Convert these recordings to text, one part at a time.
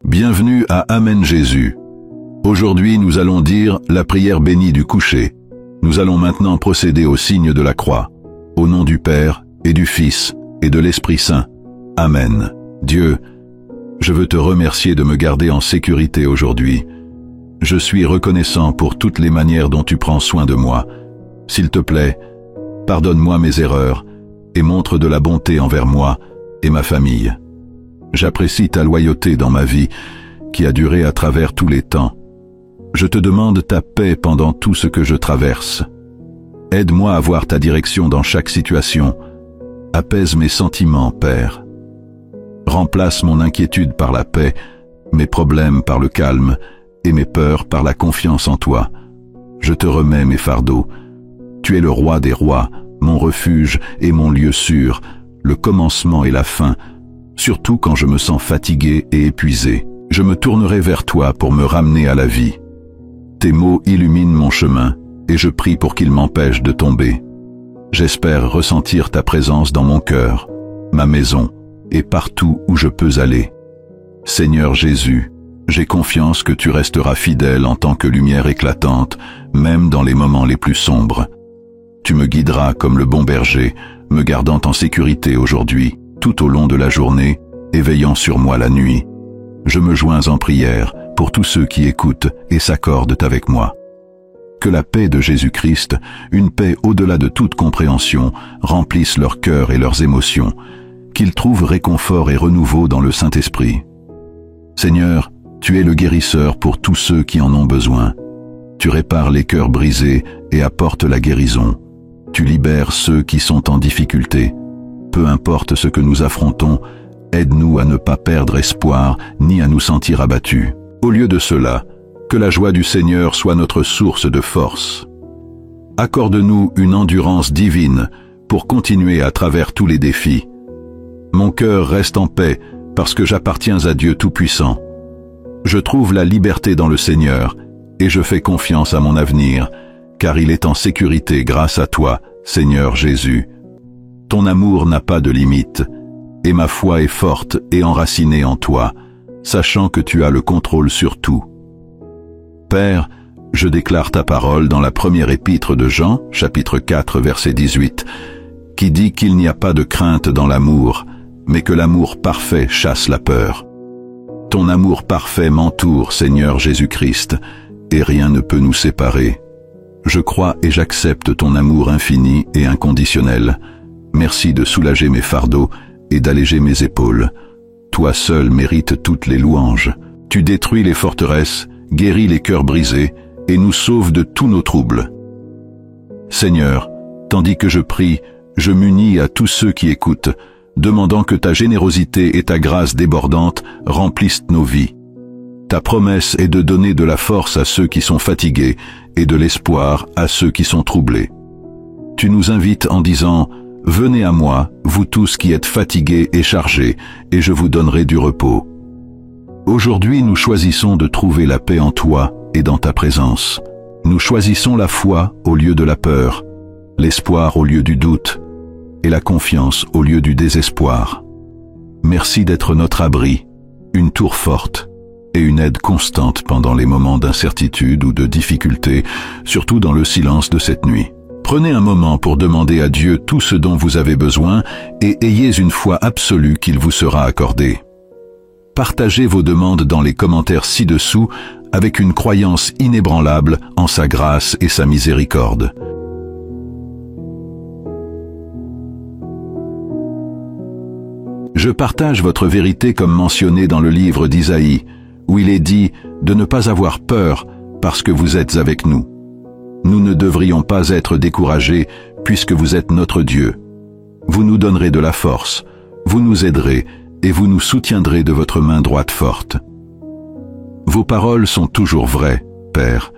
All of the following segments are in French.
Bienvenue à Amen Jésus. Aujourd'hui, nous allons dire la prière bénie du coucher. Nous allons maintenant procéder au signe de la croix. Au nom du Père, et du Fils, et de l'Esprit Saint. Amen. Dieu, je veux te remercier de me garder en sécurité aujourd'hui. Je suis reconnaissant pour toutes les manières dont tu prends soin de moi. S'il te plaît, pardonne-moi mes erreurs, et montre de la bonté envers moi et ma famille. J'apprécie ta loyauté dans ma vie, qui a duré à travers tous les temps. Je te demande ta paix pendant tout ce que je traverse. Aide-moi à voir ta direction dans chaque situation. Apaise mes sentiments, Père. Remplace mon inquiétude par la paix, mes problèmes par le calme, et mes peurs par la confiance en toi. Je te remets mes fardeaux. Tu es le roi des rois, mon refuge et mon lieu sûr, le commencement et la fin, surtout quand je me sens fatigué et épuisé. Je me tournerai vers toi pour me ramener à la vie. Tes mots illuminent mon chemin, et je prie pour qu'ils m'empêchent de tomber. J'espère ressentir ta présence dans mon cœur, ma maison, et partout où je peux aller. Seigneur Jésus, j'ai confiance que tu resteras fidèle en tant que lumière éclatante, même dans les moments les plus sombres. Tu me guideras comme le bon berger, me gardant en sécurité aujourd'hui, tout au long de la journée, et veillant sur moi la nuit. Je me joins en prière pour tous ceux qui écoutent et s'accordent avec moi. Que la paix de Jésus-Christ, une paix au-delà de toute compréhension, remplisse leur cœur et leurs émotions, qu'ils trouvent réconfort et renouveau dans le Saint-Esprit. Seigneur, tu es le guérisseur pour tous ceux qui en ont besoin. Tu répares les cœurs brisés et apportes la guérison. Tu libères ceux qui sont en difficulté. Peu importe ce que nous affrontons, aide-nous à ne pas perdre espoir ni à nous sentir abattus. Au lieu de cela, que la joie du Seigneur soit notre source de force. Accorde-nous une endurance divine pour continuer à travers tous les défis. Mon cœur reste en paix parce que j'appartiens à Dieu Tout-Puissant. Je trouve la liberté dans le Seigneur et je fais confiance à mon avenir, car il est en sécurité grâce à toi, Seigneur Jésus. Ton amour n'a pas de limite, et ma foi est forte et enracinée en toi, sachant que tu as le contrôle sur tout. Père, je déclare ta parole dans la première épître de Jean, chapitre 4, verset 18, qui dit qu'il n'y a pas de crainte dans l'amour, mais que l'amour parfait chasse la peur. Ton amour parfait m'entoure, Seigneur Jésus-Christ, et rien ne peut nous séparer. Je crois et j'accepte ton amour infini et inconditionnel. Merci de soulager mes fardeaux et d'alléger mes épaules. Toi seul mérites toutes les louanges. Tu détruis les forteresses, guéris les cœurs brisés et nous sauves de tous nos troubles. Seigneur, tandis que je prie, je m'unis à tous ceux qui écoutent, demandant que ta générosité et ta grâce débordante remplissent nos vies. Ta promesse est de donner de la force à ceux qui sont fatigués et de l'espoir à ceux qui sont troublés. Tu nous invites en disant « Venez à moi, vous tous qui êtes fatigués et chargés, et je vous donnerai du repos. » Aujourd'hui, nous choisissons de trouver la paix en toi et dans ta présence. Nous choisissons la foi au lieu de la peur, l'espoir au lieu du doute, et la confiance au lieu du désespoir. Merci d'être notre abri, une tour forte, et une aide constante pendant les moments d'incertitude ou de difficulté, surtout dans le silence de cette nuit. Prenez un moment pour demander à Dieu tout ce dont vous avez besoin et ayez une foi absolue qu'il vous sera accordé. Partagez vos demandes dans les commentaires ci-dessous avec une croyance inébranlable en sa grâce et sa miséricorde. Je partage votre vérité comme mentionné dans le livre d'Isaïe, où il est dit de ne pas avoir peur parce que vous êtes avec nous. Nous ne devrions pas être découragés puisque vous êtes notre Dieu. Vous nous donnerez de la force, vous nous aiderez et vous nous soutiendrez de votre main droite forte. Vos paroles sont toujours vraies, Père.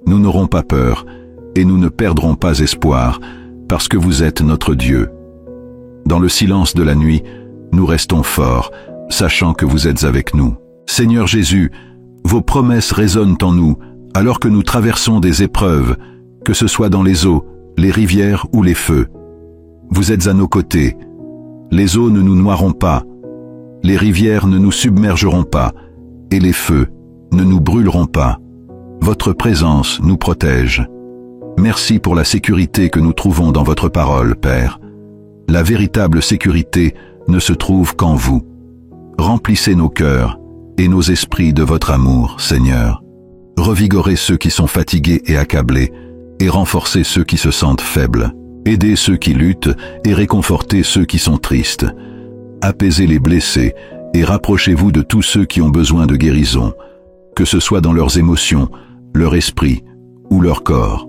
Nous n'aurons pas peur et nous ne perdrons pas espoir parce que vous êtes notre Dieu. Dans le silence de la nuit, nous restons forts, sachant que vous êtes avec nous. Seigneur Jésus, vos promesses résonnent en nous alors que nous traversons des épreuves, que ce soit dans les eaux, les rivières ou les feux. Vous êtes à nos côtés. Les eaux ne nous noieront pas, les rivières ne nous submergeront pas, et les feux ne nous brûleront pas. Votre présence nous protège. Merci pour la sécurité que nous trouvons dans votre parole, Père. La véritable sécurité ne se trouve qu'en vous. Remplissez nos cœurs et nos esprits de votre amour, Seigneur. Revigorez ceux qui sont fatigués et accablés, et renforcez ceux qui se sentent faibles. Aidez ceux qui luttent et réconfortez ceux qui sont tristes. Apaisez les blessés et rapprochez-vous de tous ceux qui ont besoin de guérison, que ce soit dans leurs émotions, leur esprit ou leur corps.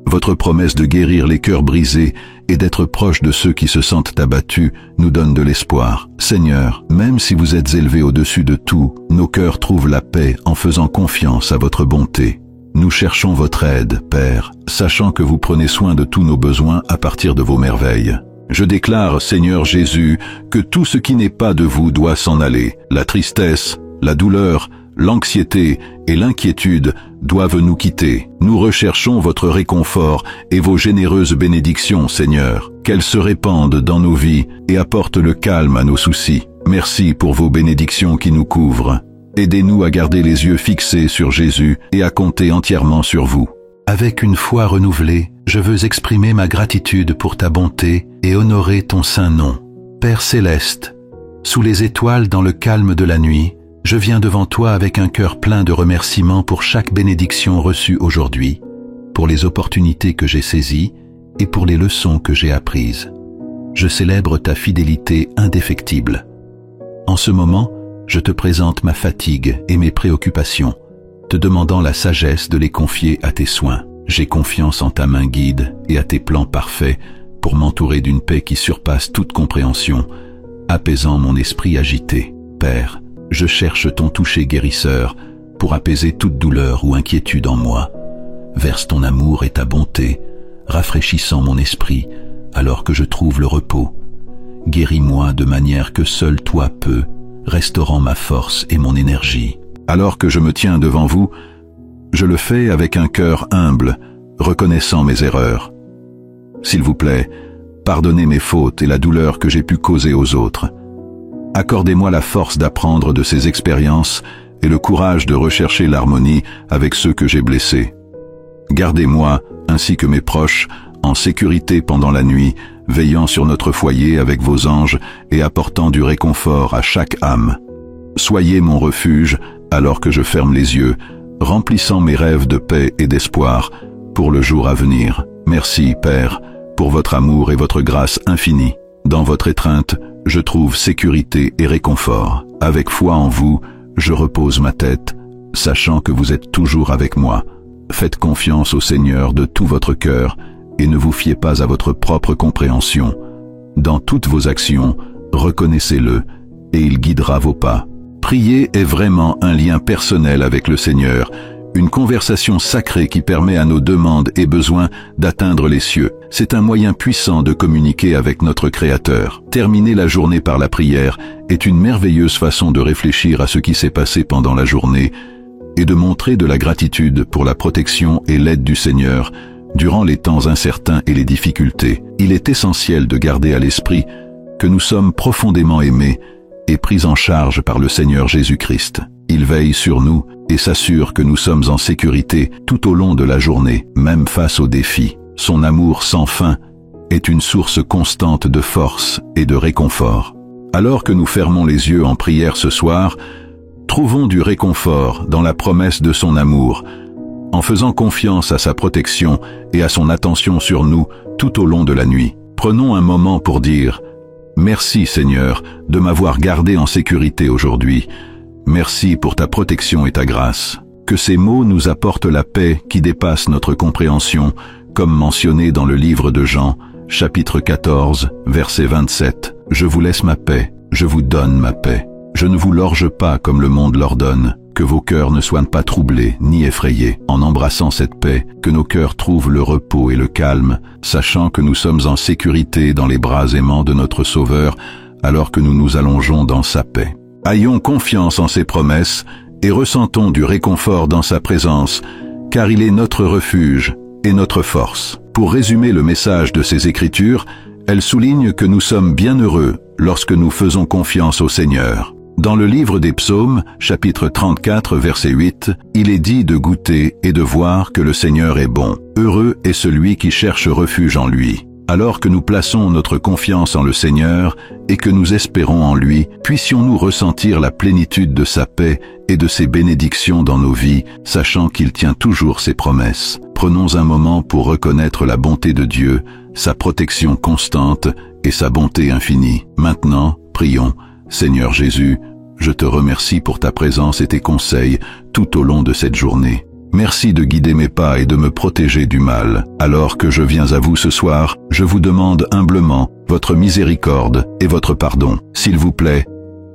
Votre promesse de guérir les cœurs brisés et d'être proche de ceux qui se sentent abattus nous donne de l'espoir. Seigneur, même si vous êtes élevé au-dessus de tout, nos cœurs trouvent la paix en faisant confiance à votre bonté. Nous cherchons votre aide, Père, sachant que vous prenez soin de tous nos besoins à partir de vos merveilles. Je déclare, Seigneur Jésus, que tout ce qui n'est pas de vous doit s'en aller. La tristesse, la douleur, l'anxiété et l'inquiétude doivent nous quitter. Nous recherchons votre réconfort et vos généreuses bénédictions, Seigneur. Qu'elles se répandent dans nos vies et apportent le calme à nos soucis. Merci pour vos bénédictions qui nous couvrent. Aidez-nous à garder les yeux fixés sur Jésus et à compter entièrement sur vous. Avec une foi renouvelée, je veux exprimer ma gratitude pour ta bonté et honorer ton saint nom. Père céleste, sous les étoiles dans le calme de la nuit, je viens devant toi avec un cœur plein de remerciements pour chaque bénédiction reçue aujourd'hui, pour les opportunités que j'ai saisies et pour les leçons que j'ai apprises. Je célèbre ta fidélité indéfectible. En ce moment, je te présente ma fatigue et mes préoccupations, te demandant la sagesse de les confier à tes soins. J'ai confiance en ta main guide et à tes plans parfaits pour m'entourer d'une paix qui surpasse toute compréhension, apaisant mon esprit agité. Père, je cherche ton toucher guérisseur pour apaiser toute douleur ou inquiétude en moi. Verse ton amour et ta bonté, rafraîchissant mon esprit alors que je trouve le repos. Guéris-moi de manière que seul toi peux, restaurant ma force et mon énergie. Alors que je me tiens devant vous, je le fais avec un cœur humble, reconnaissant mes erreurs. S'il vous plaît, pardonnez mes fautes et la douleur que j'ai pu causer aux autres. Accordez-moi la force d'apprendre de ces expériences et le courage de rechercher l'harmonie avec ceux que j'ai blessés. Gardez-moi, ainsi que mes proches, en sécurité pendant la nuit, veillant sur notre foyer avec vos anges et apportant du réconfort à chaque âme. Soyez mon refuge alors que je ferme les yeux, remplissant mes rêves de paix et d'espoir pour le jour à venir. Merci, Père, pour votre amour et votre grâce infinie. Dans votre étreinte, je trouve sécurité et réconfort. Avec foi en vous, je repose ma tête, sachant que vous êtes toujours avec moi. Faites confiance au Seigneur de tout votre cœur et ne vous fiez pas à votre propre compréhension. Dans toutes vos actions, reconnaissez-le et il guidera vos pas. Prier est vraiment un lien personnel avec le Seigneur, une conversation sacrée qui permet à nos demandes et besoins d'atteindre les cieux. C'est un moyen puissant de communiquer avec notre Créateur. Terminer la journée par la prière est une merveilleuse façon de réfléchir à ce qui s'est passé pendant la journée et de montrer de la gratitude pour la protection et l'aide du Seigneur durant les temps incertains et les difficultés. Il est essentiel de garder à l'esprit que nous sommes profondément aimés et pris en charge par le Seigneur Jésus-Christ. Il veille sur nous et s'assure que nous sommes en sécurité tout au long de la journée, même face aux défis. Son amour sans fin est une source constante de force et de réconfort. Alors que nous fermons les yeux en prière ce soir, trouvons du réconfort dans la promesse de son amour, en faisant confiance à sa protection et à son attention sur nous tout au long de la nuit. Prenons un moment pour dire « Merci Seigneur de m'avoir gardé en sécurité aujourd'hui. Merci pour ta protection et ta grâce. » Que ces mots nous apportent la paix qui dépasse notre compréhension, comme mentionné dans le livre de Jean, chapitre 14, verset 27. « Je vous laisse ma paix, je vous donne ma paix. Je ne vous l'orge pas comme le monde l'ordonne. Que vos cœurs ne soient pas troublés ni effrayés. » En embrassant cette paix, que nos cœurs trouvent le repos et le calme, sachant que nous sommes en sécurité dans les bras aimants de notre Sauveur, alors que nous nous allongeons dans sa paix. Ayons confiance en ses promesses et ressentons du réconfort dans sa présence, car il est notre refuge et notre force. Pour résumer le message de ces Écritures, elles soulignent que nous sommes bien heureux lorsque nous faisons confiance au Seigneur. Dans le livre des Psaumes, chapitre 34, verset 8, il est dit de goûter et de voir que le Seigneur est bon. Heureux est celui qui cherche refuge en lui. Alors que nous plaçons notre confiance en le Seigneur et que nous espérons en lui, puissions-nous ressentir la plénitude de sa paix et de ses bénédictions dans nos vies, sachant qu'il tient toujours ses promesses. Prenons un moment pour reconnaître la bonté de Dieu, sa protection constante et sa bonté infinie. Maintenant, prions. Seigneur Jésus, je te remercie pour ta présence et tes conseils tout au long de cette journée. Merci de guider mes pas et de me protéger du mal. Alors que je viens à vous ce soir, je vous demande humblement votre miséricorde et votre pardon. S'il vous plaît,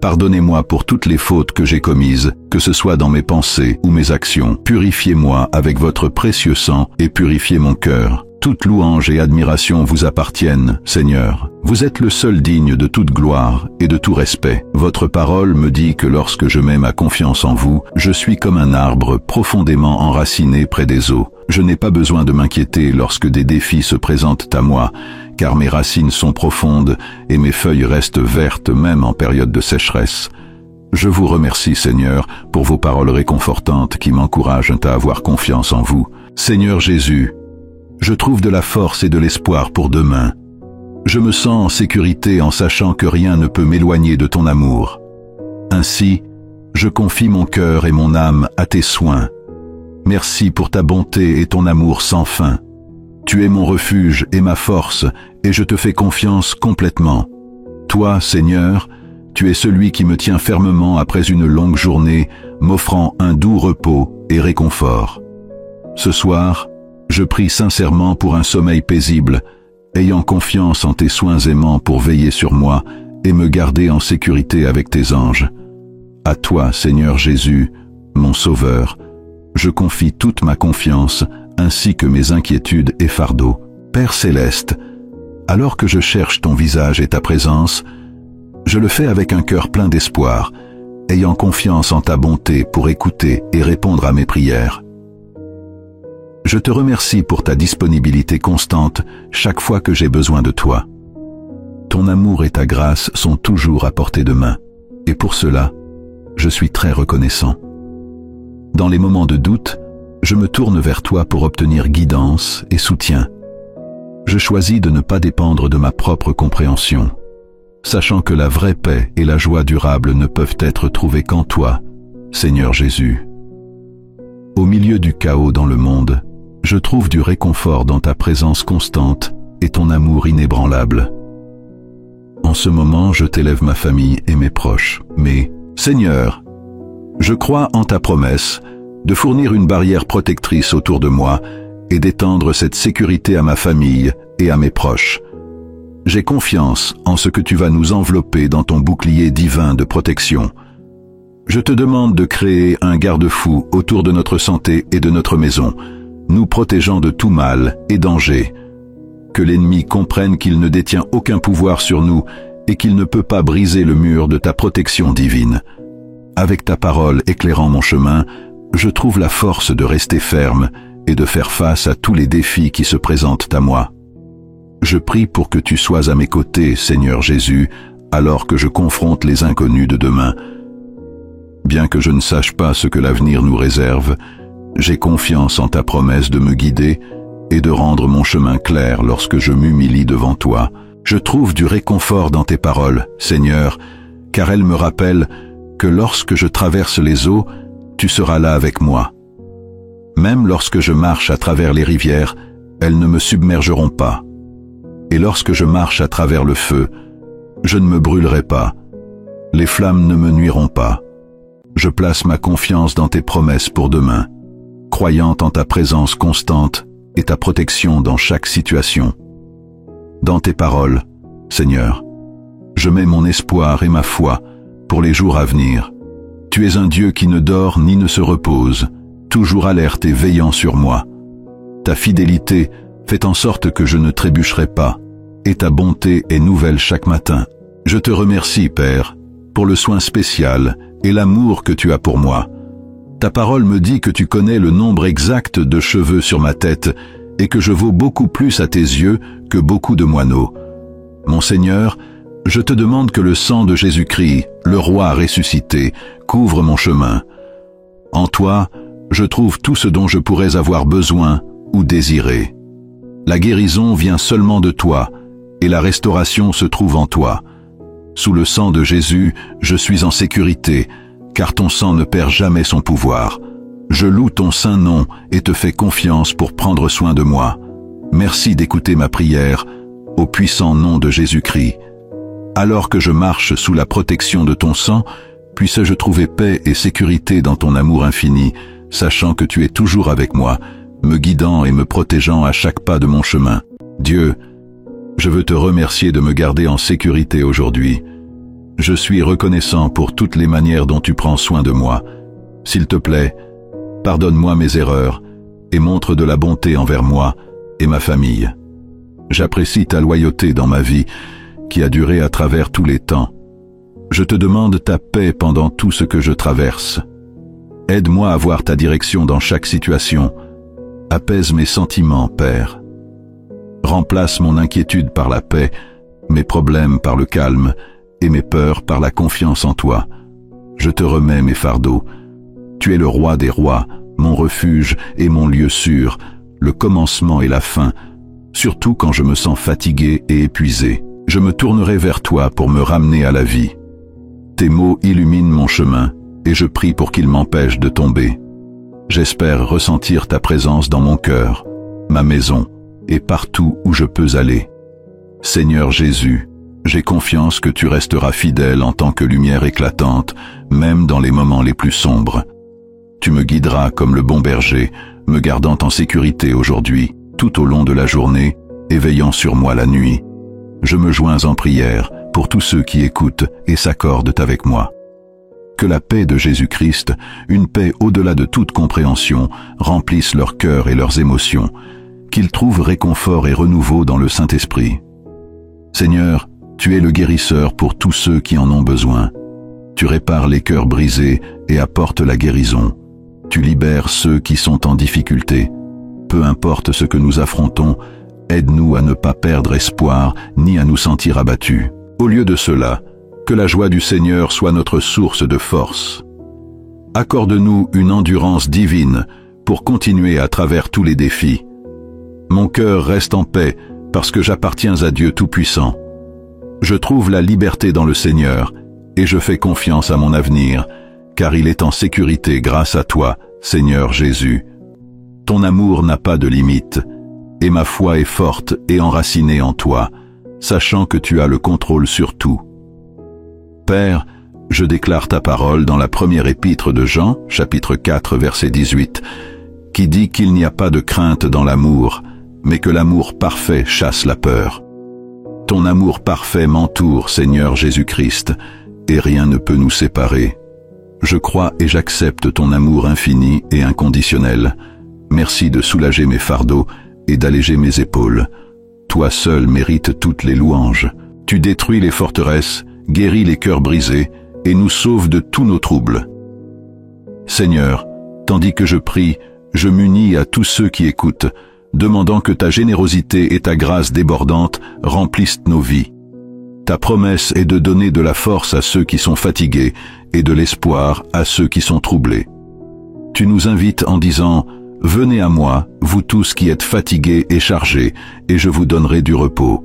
pardonnez-moi pour toutes les fautes que j'ai commises, que ce soit dans mes pensées ou mes actions. Purifiez-moi avec votre précieux sang et purifiez mon cœur. Toute louange et admiration vous appartiennent, Seigneur. Vous êtes le seul digne de toute gloire et de tout respect. Votre parole me dit que lorsque je mets ma confiance en vous, je suis comme un arbre profondément enraciné près des eaux. Je n'ai pas besoin de m'inquiéter lorsque des défis se présentent à moi, car mes racines sont profondes et mes feuilles restent vertes même en période de sécheresse. Je vous remercie, Seigneur, pour vos paroles réconfortantes qui m'encouragent à avoir confiance en vous. Seigneur Jésus, je trouve de la force et de l'espoir pour demain. Je me sens en sécurité en sachant que rien ne peut m'éloigner de ton amour. Ainsi, je confie mon cœur et mon âme à tes soins. Merci pour ta bonté et ton amour sans fin. Tu es mon refuge et ma force, et je te fais confiance complètement. Toi, Seigneur, tu es celui qui me tient fermement après une longue journée, m'offrant un doux repos et réconfort. Ce soir, je prie sincèrement pour un sommeil paisible, ayant confiance en tes soins aimants pour veiller sur moi et me garder en sécurité avec tes anges. À toi, Seigneur Jésus, mon Sauveur, je confie toute ma confiance, ainsi que mes inquiétudes et fardeaux. Père céleste, alors que je cherche ton visage et ta présence, je le fais avec un cœur plein d'espoir, ayant confiance en ta bonté pour écouter et répondre à mes prières. Je te remercie pour ta disponibilité constante chaque fois que j'ai besoin de toi. Ton amour et ta grâce sont toujours à portée de main, et pour cela, je suis très reconnaissant. Dans les moments de doute, je me tourne vers toi pour obtenir guidance et soutien. Je choisis de ne pas dépendre de ma propre compréhension, sachant que la vraie paix et la joie durable ne peuvent être trouvées qu'en toi, Seigneur Jésus. Au milieu du chaos dans le monde, je trouve du réconfort dans ta présence constante et ton amour inébranlable. En ce moment, je t'élève ma famille et mes proches. Mais, Seigneur, je crois en ta promesse de fournir une barrière protectrice autour de moi et d'étendre cette sécurité à ma famille et à mes proches. J'ai confiance en ce que tu vas nous envelopper dans ton bouclier divin de protection. Je te demande de créer un garde-fou autour de notre santé et de notre maison, nous protégeant de tout mal et danger. Que l'ennemi comprenne qu'il ne détient aucun pouvoir sur nous et qu'il ne peut pas briser le mur de ta protection divine. Avec ta parole éclairant mon chemin, je trouve la force de rester ferme et de faire face à tous les défis qui se présentent à moi. Je prie pour que tu sois à mes côtés, Seigneur Jésus, alors que je confronte les inconnus de demain. Bien que je ne sache pas ce que l'avenir nous réserve, j'ai confiance en ta promesse de me guider et de rendre mon chemin clair lorsque je m'humilie devant toi. Je trouve du réconfort dans tes paroles, Seigneur, car elles me rappellent que lorsque je traverse les eaux, tu seras là avec moi. Même lorsque je marche à travers les rivières, elles ne me submergeront pas. Et lorsque je marche à travers le feu, je ne me brûlerai pas. Les flammes ne me nuiront pas. Je place ma confiance dans tes promesses pour demain, croyant en ta présence constante et ta protection dans chaque situation. Dans tes paroles, Seigneur, je mets mon espoir et ma foi pour les jours à venir. Tu es un Dieu qui ne dort ni ne se repose, toujours alerte et veillant sur moi. Ta fidélité fait en sorte que je ne trébucherai pas, et ta bonté est nouvelle chaque matin. Je te remercie, Père, pour le soin spécial et l'amour que tu as pour moi. Ta parole me dit que tu connais le nombre exact de cheveux sur ma tête et que je vaux beaucoup plus à tes yeux que beaucoup de moineaux. Mon Seigneur, Je te demande que le sang de Jésus-Christ, le roi ressuscité, couvre mon chemin. En toi, je trouve tout ce dont je pourrais avoir besoin ou désirer. La guérison vient seulement de toi, et la restauration se trouve en toi. Sous le sang de Jésus, je suis en sécurité, car ton sang ne perd jamais son pouvoir. Je loue ton saint nom et te fais confiance pour prendre soin de moi. Merci d'écouter ma prière, au puissant nom de Jésus-Christ. Alors que je marche sous la protection de ton sang, puisse-je trouver paix et sécurité dans ton amour infini, sachant que tu es toujours avec moi, me guidant et me protégeant à chaque pas de mon chemin. Dieu, je veux te remercier de me garder en sécurité aujourd'hui. Je suis reconnaissant pour toutes les manières dont tu prends soin de moi. S'il te plaît, pardonne-moi mes erreurs et montre de la bonté envers moi et ma famille. J'apprécie ta loyauté dans ma vie, qui a duré à travers tous les temps. Je te demande ta paix pendant tout ce que je traverse. Aide-moi à voir ta direction dans chaque situation. Apaise mes sentiments, Père. Remplace mon inquiétude par la paix, mes problèmes par le calme et mes peurs par la confiance en toi. Je te remets mes fardeaux. Tu es le roi des rois, mon refuge et mon lieu sûr, le commencement et la fin, surtout quand je me sens fatigué et épuisé. Je me tournerai vers toi pour me ramener à la vie. Tes mots illuminent mon chemin, et je prie pour qu'ils m'empêchent de tomber. J'espère ressentir ta présence dans mon cœur, ma maison, et partout où je peux aller. Seigneur Jésus, j'ai confiance que tu resteras fidèle en tant que lumière éclatante, même dans les moments les plus sombres. Tu me guideras comme le bon berger, me gardant en sécurité aujourd'hui, tout au long de la journée, et veillant sur moi la nuit. Je me joins en prière pour tous ceux qui écoutent et s'accordent avec moi. Que la paix de Jésus-Christ, une paix au-delà de toute compréhension, remplisse leur cœur et leurs émotions, qu'ils trouvent réconfort et renouveau dans le Saint-Esprit. Seigneur, tu es le guérisseur pour tous ceux qui en ont besoin. Tu répares les cœurs brisés et apportes la guérison. Tu libères ceux qui sont en difficulté. Peu importe ce que nous affrontons, aide-nous à ne pas perdre espoir ni à nous sentir abattus. Au lieu de cela, que la joie du Seigneur soit notre source de force. Accorde-nous une endurance divine pour continuer à travers tous les défis. Mon cœur reste en paix parce que j'appartiens à Dieu Tout-Puissant. Je trouve la liberté dans le Seigneur et je fais confiance à mon avenir, car il est en sécurité grâce à toi, Seigneur Jésus. Ton amour n'a pas de limite, et ma foi est forte et enracinée en toi, sachant que tu as le contrôle sur tout. Père, je déclare ta parole dans la première épître de Jean, chapitre 4, verset 18, qui dit qu'il n'y a pas de crainte dans l'amour, mais que l'amour parfait chasse la peur. Ton amour parfait m'entoure, Seigneur Jésus-Christ, et rien ne peut nous séparer. Je crois et j'accepte ton amour infini et inconditionnel. Merci de soulager mes fardeaux et d'alléger mes épaules. Toi seul mérites toutes les louanges. Tu détruis les forteresses, guéris les cœurs brisés et nous sauves de tous nos troubles. Seigneur, tandis que je prie, je m'unis à tous ceux qui écoutent, demandant que ta générosité et ta grâce débordante remplissent nos vies. Ta promesse est de donner de la force à ceux qui sont fatigués et de l'espoir à ceux qui sont troublés. Tu nous invites en disant « Venez à moi, vous tous qui êtes fatigués et chargés, et je vous donnerai du repos. »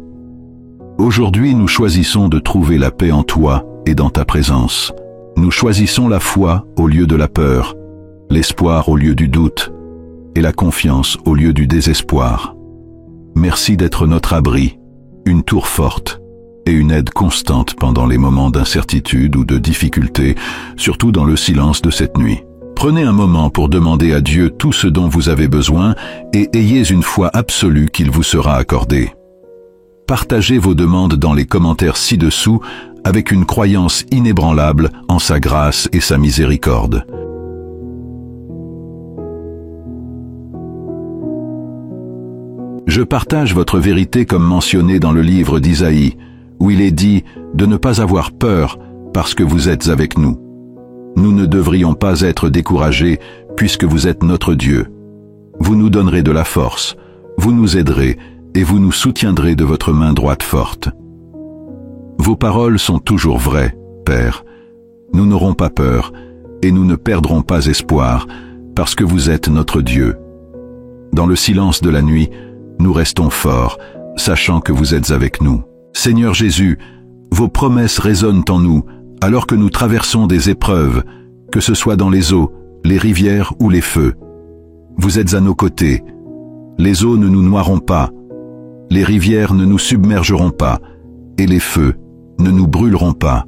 Aujourd'hui, nous choisissons de trouver la paix en toi et dans ta présence. Nous choisissons la foi au lieu de la peur, l'espoir au lieu du doute, et la confiance au lieu du désespoir. Merci d'être notre abri, une tour forte et une aide constante pendant les moments d'incertitude ou de difficulté, surtout dans le silence de cette nuit. Prenez un moment pour demander à Dieu tout ce dont vous avez besoin et ayez une foi absolue qu'il vous sera accordé. Partagez vos demandes dans les commentaires ci-dessous avec une croyance inébranlable en sa grâce et sa miséricorde. Je partage votre vérité comme mentionné dans le livre d'Isaïe, où il est dit de ne pas avoir peur parce que vous êtes avec nous. Nous ne devrions pas être découragés puisque vous êtes notre Dieu. Vous nous donnerez de la force, vous nous aiderez et vous nous soutiendrez de votre main droite forte. Vos paroles sont toujours vraies, Père. Nous n'aurons pas peur, et nous ne perdrons pas espoir, parce que vous êtes notre Dieu. Dans le silence de la nuit, nous restons forts, sachant que vous êtes avec nous. Seigneur Jésus, vos promesses résonnent en nous, alors que nous traversons des épreuves, que ce soit dans les eaux, les rivières ou les feux. Vous êtes à nos côtés. Les eaux ne nous noieront pas, les rivières ne nous submergeront pas, et les feux ne nous brûleront pas.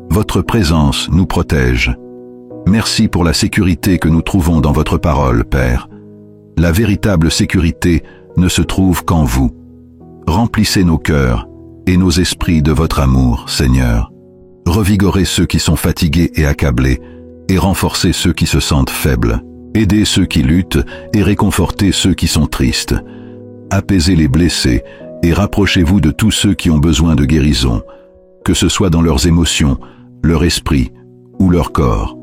Votre présence nous protège. Merci pour la sécurité que nous trouvons dans votre parole, Père. La véritable sécurité ne se trouve qu'en vous. Remplissez nos cœurs et nos esprits de votre amour, Seigneur. Revigorez ceux qui sont fatigués et accablés, et renforcez ceux qui se sentent faibles. Aidez ceux qui luttent et réconfortez ceux qui sont tristes. Apaisez les blessés et rapprochez-vous de tous ceux qui ont besoin de guérison, que ce soit dans leurs émotions, leur esprit ou leur corps.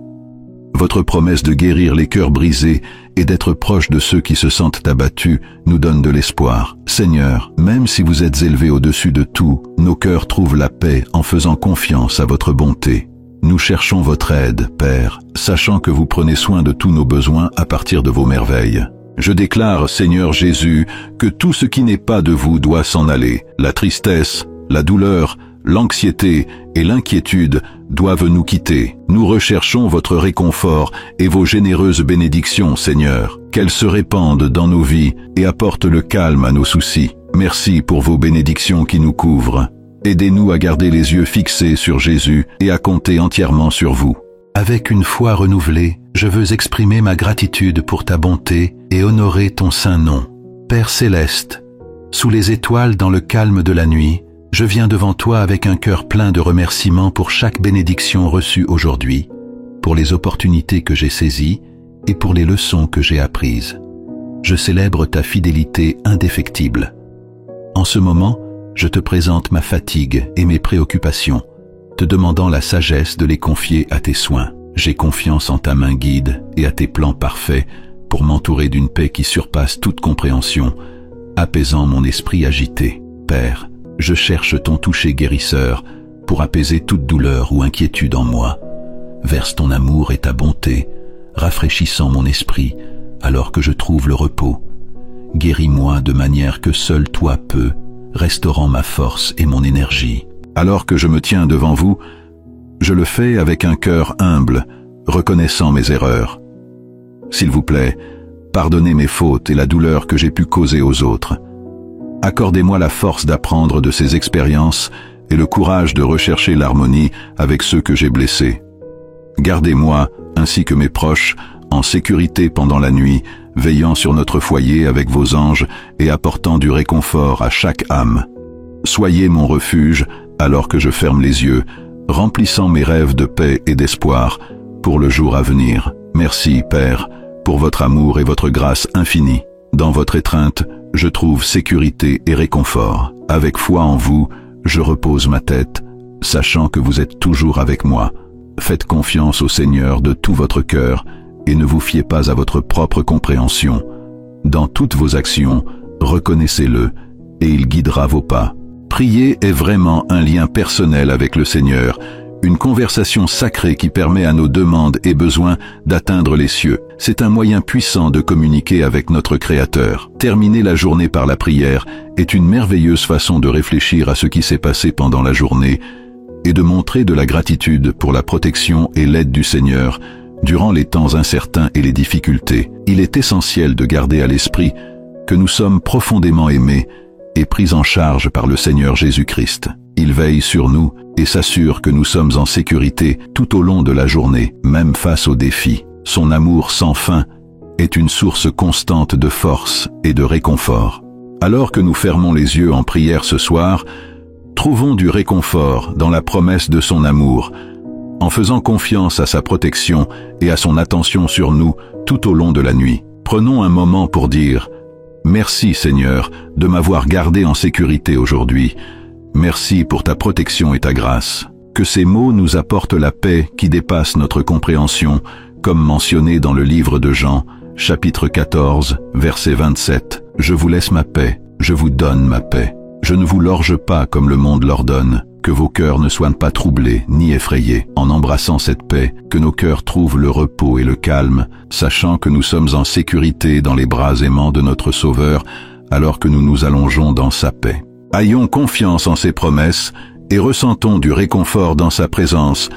Votre promesse de guérir les cœurs brisés et d'être proche de ceux qui se sentent abattus nous donne de l'espoir. Seigneur, même si vous êtes élevé au-dessus de tout, nos cœurs trouvent la paix en faisant confiance à votre bonté. Nous cherchons votre aide, Père, sachant que vous prenez soin de tous nos besoins à partir de vos merveilles. Je déclare, Seigneur Jésus, que tout ce qui n'est pas de vous doit s'en aller. La tristesse, la douleur, l'anxiété et l'inquiétude doivent nous quitter. Nous recherchons votre réconfort et vos généreuses bénédictions, Seigneur. Qu'elles se répandent dans nos vies et apportent le calme à nos soucis. Merci pour vos bénédictions qui nous couvrent. Aidez-nous à garder les yeux fixés sur Jésus et à compter entièrement sur vous. Avec une foi renouvelée, je veux exprimer ma gratitude pour ta bonté et honorer ton saint nom. Père céleste, sous les étoiles dans le calme de la nuit, je viens devant toi avec un cœur plein de remerciements pour chaque bénédiction reçue aujourd'hui, pour les opportunités que j'ai saisies et pour les leçons que j'ai apprises. Je célèbre ta fidélité indéfectible. En ce moment, je te présente ma fatigue et mes préoccupations, te demandant la sagesse de les confier à tes soins. J'ai confiance en ta main guide et à tes plans parfaits pour m'entourer d'une paix qui surpasse toute compréhension, apaisant mon esprit agité. Père, je cherche ton toucher guérisseur pour apaiser toute douleur ou inquiétude en moi. Verse ton amour et ta bonté, rafraîchissant mon esprit alors que je trouve le repos. Guéris-moi de manière que seul toi peux, restaurant ma force et mon énergie. Alors que je me tiens devant vous, je le fais avec un cœur humble, reconnaissant mes erreurs. S'il vous plaît, pardonnez mes fautes et la douleur que j'ai pu causer aux autres. Accordez-moi la force d'apprendre de ces expériences et le courage de rechercher l'harmonie avec ceux que j'ai blessés. Gardez-moi, ainsi que mes proches, en sécurité pendant la nuit, veillant sur notre foyer avec vos anges et apportant du réconfort à chaque âme. Soyez mon refuge alors que je ferme les yeux, remplissant mes rêves de paix et d'espoir pour le jour à venir. Merci, Père, pour votre amour et votre grâce infinie. Dans votre étreinte, je trouve sécurité et réconfort. Avec foi en vous, je repose ma tête, sachant que vous êtes toujours avec moi. Faites confiance au Seigneur de tout votre cœur et ne vous fiez pas à votre propre compréhension. Dans toutes vos actions, reconnaissez-le et il guidera vos pas. Prier est vraiment un lien personnel avec le Seigneur, une conversation sacrée qui permet à nos demandes et besoins d'atteindre les cieux. C'est un moyen puissant de communiquer avec notre Créateur. Terminer la journée par la prière est une merveilleuse façon de réfléchir à ce qui s'est passé pendant la journée et de montrer de la gratitude pour la protection et l'aide du Seigneur durant les temps incertains et les difficultés. Il est essentiel de garder à l'esprit que nous sommes profondément aimés et pris en charge par le Seigneur Jésus-Christ. Il veille sur nous et s'assure que nous sommes en sécurité tout au long de la journée, même face aux défis. Son amour sans fin est une source constante de force et de réconfort. Alors que nous fermons les yeux en prière ce soir, trouvons du réconfort dans la promesse de son amour, en faisant confiance à sa protection et à son attention sur nous tout au long de la nuit. Prenons un moment pour dire « Merci Seigneur de m'avoir gardé en sécurité aujourd'hui. Merci pour ta protection et ta grâce. » Que ces mots nous apportent la paix qui dépasse notre compréhension, comme mentionné dans le livre de Jean, chapitre 14, verset 27. « Je vous laisse ma paix, je vous donne ma paix. Je ne vous l'orge pas comme le monde l'ordonne. Que vos cœurs ne soient pas troublés ni effrayés. En embrassant cette paix, que nos cœurs trouvent le repos et le calme, sachant que nous sommes en sécurité dans les bras aimants de notre Sauveur, alors que nous nous allongeons dans sa paix. Ayons confiance en ses promesses et ressentons du réconfort dans sa présence,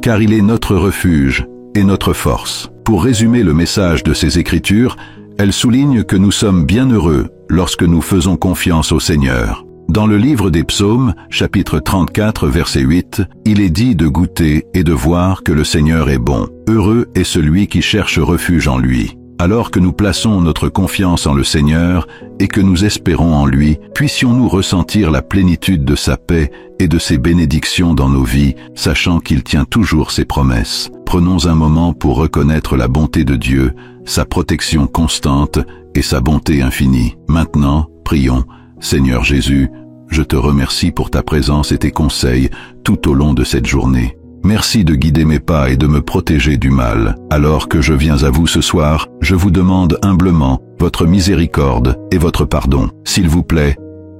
car il est notre refuge et notre force. Pour résumer le message de ces Écritures, elles soulignent que nous sommes bien heureux lorsque nous faisons confiance au Seigneur. Dans le livre des Psaumes, chapitre 34, verset 8, il est dit de goûter et de voir que le Seigneur est bon. Heureux est celui qui cherche refuge en lui. Alors que nous plaçons notre confiance en le Seigneur et que nous espérons en lui, puissions-nous ressentir la plénitude de sa paix et de ses bénédictions dans nos vies, sachant qu'il tient toujours ses promesses. Prenons un moment pour reconnaître la bonté de Dieu, sa protection constante et sa bonté infinie. Maintenant, prions. Seigneur Jésus, je te remercie pour ta présence et tes conseils tout au long de cette journée. Merci de guider mes pas et de me protéger du mal. Alors que je viens à vous ce soir, je vous demande humblement votre miséricorde et votre pardon. S'il vous plaît,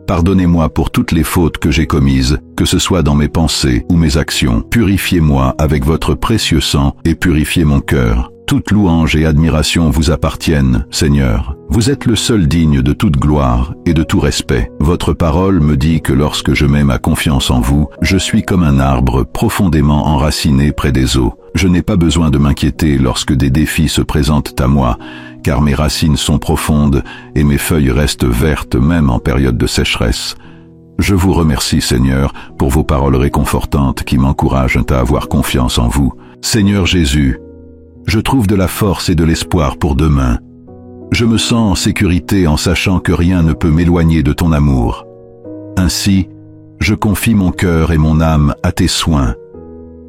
pardonnez-moi pour toutes les fautes que j'ai commises, que ce soit dans mes pensées ou mes actions. Purifiez-moi avec votre précieux sang et purifiez mon cœur. Toute louange et admiration vous appartiennent, Seigneur. Vous êtes le seul digne de toute gloire et de tout respect. Votre parole me dit que lorsque je mets ma confiance en vous, je suis comme un arbre profondément enraciné près des eaux. Je n'ai pas besoin de m'inquiéter lorsque des défis se présentent à moi, car mes racines sont profondes et mes feuilles restent vertes même en période de sécheresse. Je vous remercie, Seigneur, pour vos paroles réconfortantes qui m'encouragent à avoir confiance en vous. Seigneur Jésus, je trouve de la force et de l'espoir pour demain. Je me sens en sécurité en sachant que rien ne peut m'éloigner de ton amour. Ainsi, je confie mon cœur et mon âme à tes soins.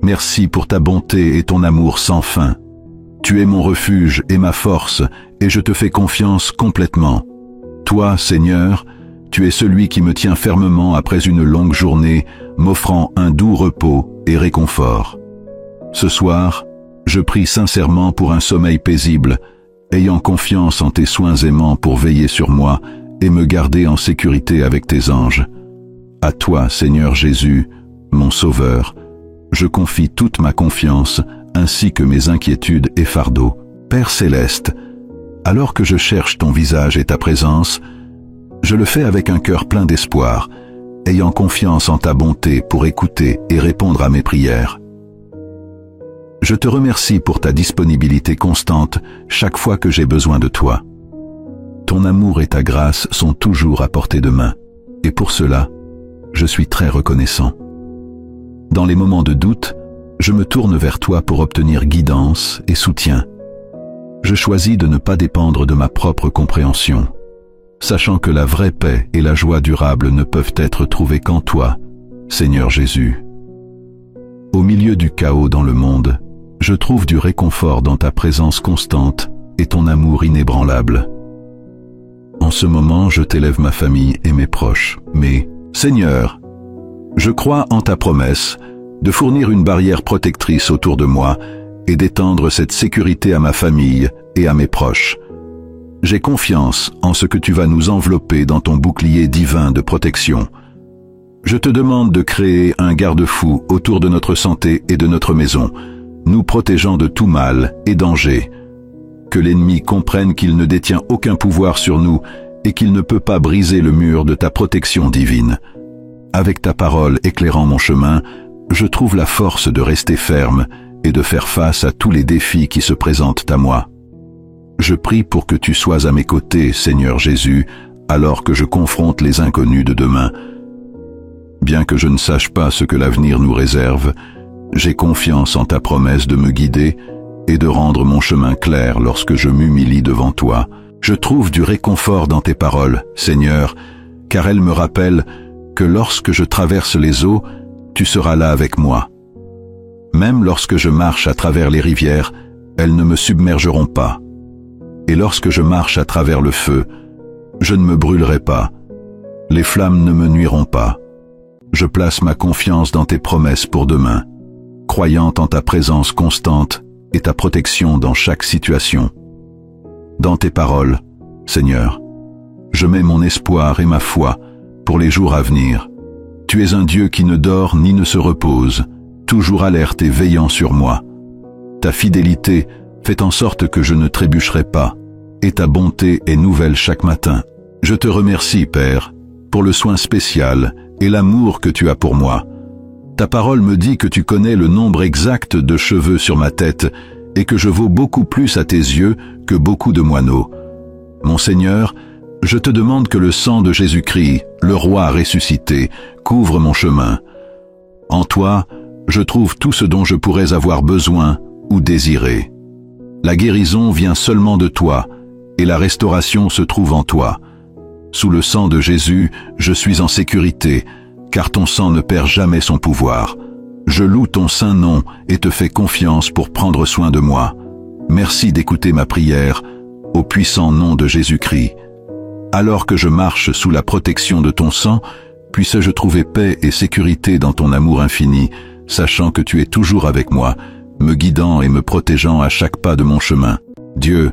Merci pour ta bonté et ton amour sans fin. Tu es mon refuge et ma force, et je te fais confiance complètement. Toi, Seigneur, tu es celui qui me tient fermement après une longue journée, m'offrant un doux repos et réconfort. Ce soir, je prie sincèrement pour un sommeil paisible, ayant confiance en tes soins aimants pour veiller sur moi et me garder en sécurité avec tes anges. À toi, Seigneur Jésus, mon Sauveur, je confie toute ma confiance, ainsi que mes inquiétudes et fardeaux. Père céleste, alors que je cherche ton visage et ta présence, je le fais avec un cœur plein d'espoir, ayant confiance en ta bonté pour écouter et répondre à mes prières. Je te remercie pour ta disponibilité constante chaque fois que j'ai besoin de toi. Ton amour et ta grâce sont toujours à portée de main, et pour cela, je suis très reconnaissant. Dans les moments de doute, je me tourne vers toi pour obtenir guidance et soutien. Je choisis de ne pas dépendre de ma propre compréhension, sachant que la vraie paix et la joie durable ne peuvent être trouvées qu'en toi, Seigneur Jésus. Au milieu du chaos dans le monde, je trouve du réconfort dans ta présence constante et ton amour inébranlable. En ce moment, je t'élève ma famille et mes proches, mais, Seigneur, je crois en ta promesse de fournir une barrière protectrice autour de moi et d'étendre cette sécurité à ma famille et à mes proches. J'ai confiance en ce que tu vas nous envelopper dans ton bouclier divin de protection. Je te demande de créer un garde-fou autour de notre santé et de notre maison, nous protégeant de tout mal et danger. Que l'ennemi comprenne qu'il ne détient aucun pouvoir sur nous et qu'il ne peut pas briser le mur de ta protection divine. Avec ta parole éclairant mon chemin, je trouve la force de rester ferme et de faire face à tous les défis qui se présentent à moi. Je prie pour que tu sois à mes côtés, Seigneur Jésus, alors que je confronte les inconnus de demain. Bien que je ne sache pas ce que l'avenir nous réserve, j'ai confiance en ta promesse de me guider et de rendre mon chemin clair lorsque je m'humilie devant toi. Je trouve du réconfort dans tes paroles, Seigneur, car elles me rappellent que lorsque je traverse les eaux, tu seras là avec moi. Même lorsque je marche à travers les rivières, elles ne me submergeront pas. Et lorsque je marche à travers le feu, je ne me brûlerai pas. Les flammes ne me nuiront pas. Je place ma confiance dans tes promesses pour demain, croyant en ta présence constante et ta protection dans chaque situation. Dans tes paroles, Seigneur, je mets mon espoir et ma foi pour les jours à venir. Tu es un Dieu qui ne dort ni ne se repose, toujours alerte et veillant sur moi. Ta fidélité fait en sorte que je ne trébucherai pas, et ta bonté est nouvelle chaque matin. Je te remercie, Père, pour le soin spécial et l'amour que tu as pour moi. Ta parole me dit que tu connais le nombre exact de cheveux sur ma tête et que je vaux beaucoup plus à tes yeux que beaucoup de moineaux. Mon Seigneur, je te demande que le sang de Jésus-Christ, le roi ressuscité, couvre mon chemin. En toi, je trouve tout ce dont je pourrais avoir besoin ou désirer. La guérison vient seulement de toi, et la restauration se trouve en toi. Sous le sang de Jésus, je suis en sécurité, car ton sang ne perd jamais son pouvoir. Je loue ton saint nom et te fais confiance pour prendre soin de moi. Merci d'écouter ma prière, au puissant nom de Jésus-Christ. Alors que je marche sous la protection de ton sang, puisse-je trouver paix et sécurité dans ton amour infini, sachant que tu es toujours avec moi, me guidant et me protégeant à chaque pas de mon chemin. Dieu,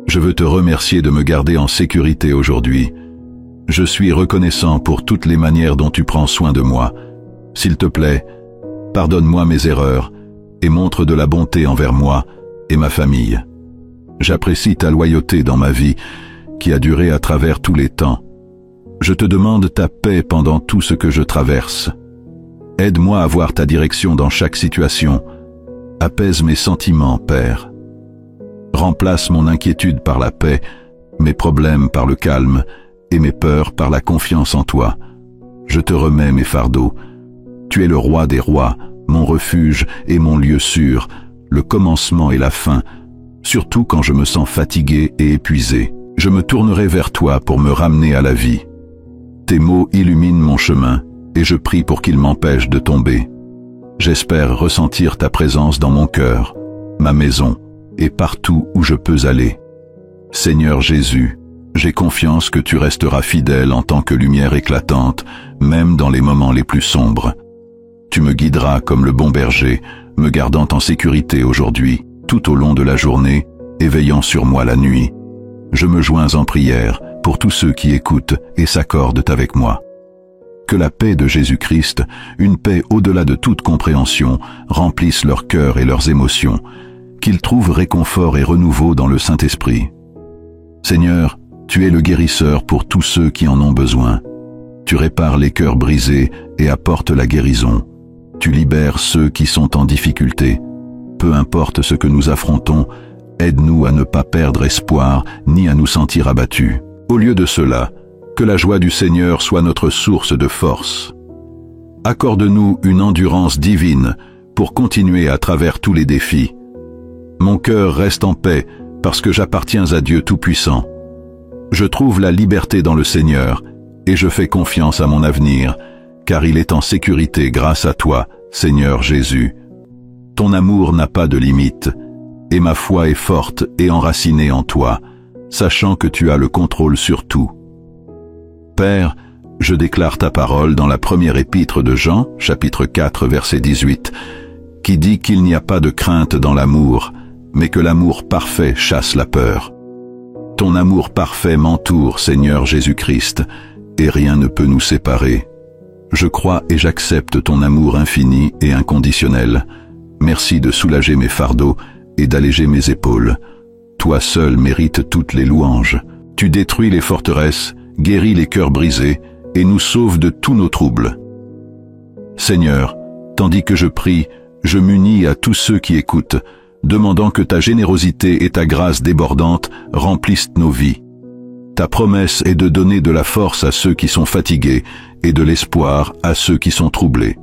je veux te remercier de me garder en sécurité aujourd'hui. Je suis reconnaissant pour toutes les manières dont tu prends soin de moi. S'il te plaît, pardonne-moi mes erreurs et montre de la bonté envers moi et ma famille. J'apprécie ta loyauté dans ma vie, qui a duré à travers tous les temps. Je te demande ta paix pendant tout ce que je traverse. Aide-moi à voir ta direction dans chaque situation. Apaise mes sentiments, Père. Remplace mon inquiétude par la paix, mes problèmes par le calme, et mes peurs par la confiance en toi. Je te remets mes fardeaux. Tu es le roi des rois, mon refuge et mon lieu sûr, le commencement et la fin, surtout quand je me sens fatigué et épuisé. Je me tournerai vers toi pour me ramener à la vie. Tes mots illuminent mon chemin, et je prie pour qu'ils m'empêchent de tomber. J'espère ressentir ta présence dans mon cœur, ma maison, et partout où je peux aller. Seigneur Jésus, j'ai confiance que tu resteras fidèle en tant que lumière éclatante, même dans les moments les plus sombres. Tu me guideras comme le bon berger, me gardant en sécurité aujourd'hui, tout au long de la journée, et veillant sur moi la nuit. Je me joins en prière pour tous ceux qui écoutent et s'accordent avec moi. Que la paix de Jésus-Christ, une paix au-delà de toute compréhension, remplisse leur cœur et leurs émotions, qu'ils trouvent réconfort et renouveau dans le Saint-Esprit. Seigneur, tu es le guérisseur pour tous ceux qui en ont besoin. Tu répares les cœurs brisés et apportes la guérison. Tu libères ceux qui sont en difficulté. Peu importe ce que nous affrontons, aide-nous à ne pas perdre espoir ni à nous sentir abattus. Au lieu de cela, que la joie du Seigneur soit notre source de force. Accorde-nous une endurance divine pour continuer à travers tous les défis. Mon cœur reste en paix parce que j'appartiens à Dieu Tout-Puissant. Je trouve la liberté dans le Seigneur et je fais confiance à mon avenir, car il est en sécurité grâce à toi, Seigneur Jésus. Ton amour n'a pas de limite, et ma foi est forte et enracinée en toi, sachant que tu as le contrôle sur tout. Père, je déclare ta parole dans la première épître de Jean, chapitre 4, verset 18, qui dit qu'il n'y a pas de crainte dans l'amour, mais que l'amour parfait chasse la peur. Ton amour parfait m'entoure, Seigneur Jésus-Christ, et rien ne peut nous séparer. Je crois et j'accepte ton amour infini et inconditionnel. Merci de soulager mes fardeaux et d'alléger mes épaules. Toi seul mérites toutes les louanges. Tu détruis les forteresses, guéris les cœurs brisés et nous sauves de tous nos troubles. Seigneur, tandis que je prie, je m'unis à tous ceux qui écoutent, demandant que ta générosité et ta grâce débordante remplissent nos vies. Ta promesse est de donner de la force à ceux qui sont fatigués et de l'espoir à ceux qui sont troublés.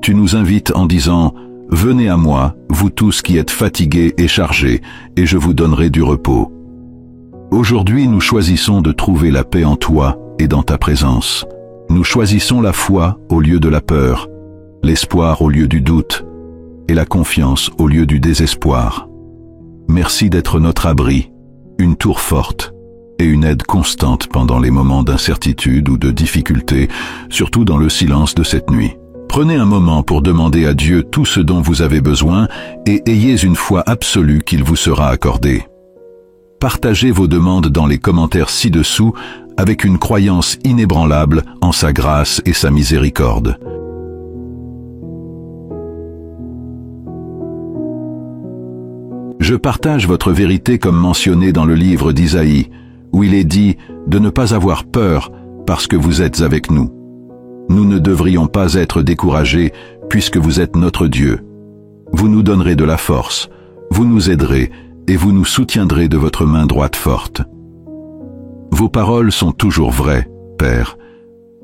Tu nous invites en disant « Venez à moi, vous tous qui êtes fatigués et chargés, et je vous donnerai du repos. » Aujourd'hui, nous choisissons de trouver la paix en toi et dans ta présence. Nous choisissons la foi au lieu de la peur, l'espoir au lieu du doute, et la confiance au lieu du désespoir. Merci d'être notre abri, une tour forte, et une aide constante pendant les moments d'incertitude ou de difficulté, surtout dans le silence de cette nuit. Prenez un moment pour demander à Dieu tout ce dont vous avez besoin et ayez une foi absolue qu'il vous sera accordé. Partagez vos demandes dans les commentaires ci-dessous avec une croyance inébranlable en sa grâce et sa miséricorde. Je partage votre vérité comme mentionné dans le livre d'Isaïe, où il est dit de ne pas avoir peur parce que vous êtes avec nous. Nous ne devrions pas être découragés puisque vous êtes notre Dieu. Vous nous donnerez de la force, vous nous aiderez et vous nous soutiendrez de votre main droite forte. Vos paroles sont toujours vraies, Père.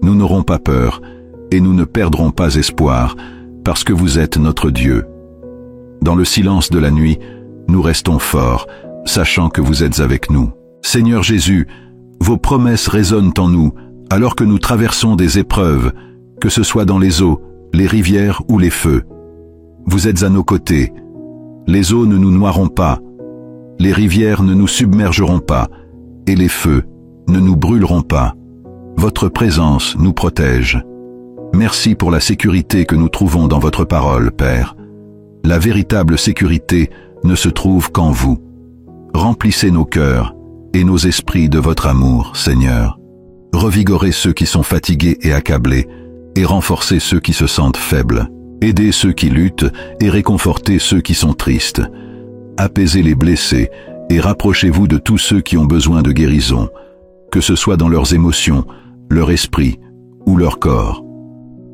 Nous n'aurons pas peur et nous ne perdrons pas espoir parce que vous êtes notre Dieu. Dans le silence de la nuit, nous restons forts, sachant que vous êtes avec nous. Seigneur Jésus, vos promesses résonnent en nous alors que nous traversons des épreuves, que ce soit dans les eaux, les rivières ou les feux. Vous êtes à nos côtés. Les eaux ne nous noieront pas, les rivières ne nous submergeront pas, et les feux ne nous brûleront pas. Votre présence nous protège. Merci pour la sécurité que nous trouvons dans votre parole, Père. La véritable sécurité ne se trouve qu'en vous. Remplissez nos cœurs et nos esprits de votre amour, Seigneur. Revigorez ceux qui sont fatigués et accablés, et renforcez ceux qui se sentent faibles. Aidez ceux qui luttent et réconfortez ceux qui sont tristes. Apaisez les blessés et rapprochez-vous de tous ceux qui ont besoin de guérison, que ce soit dans leurs émotions, leur esprit ou leur corps.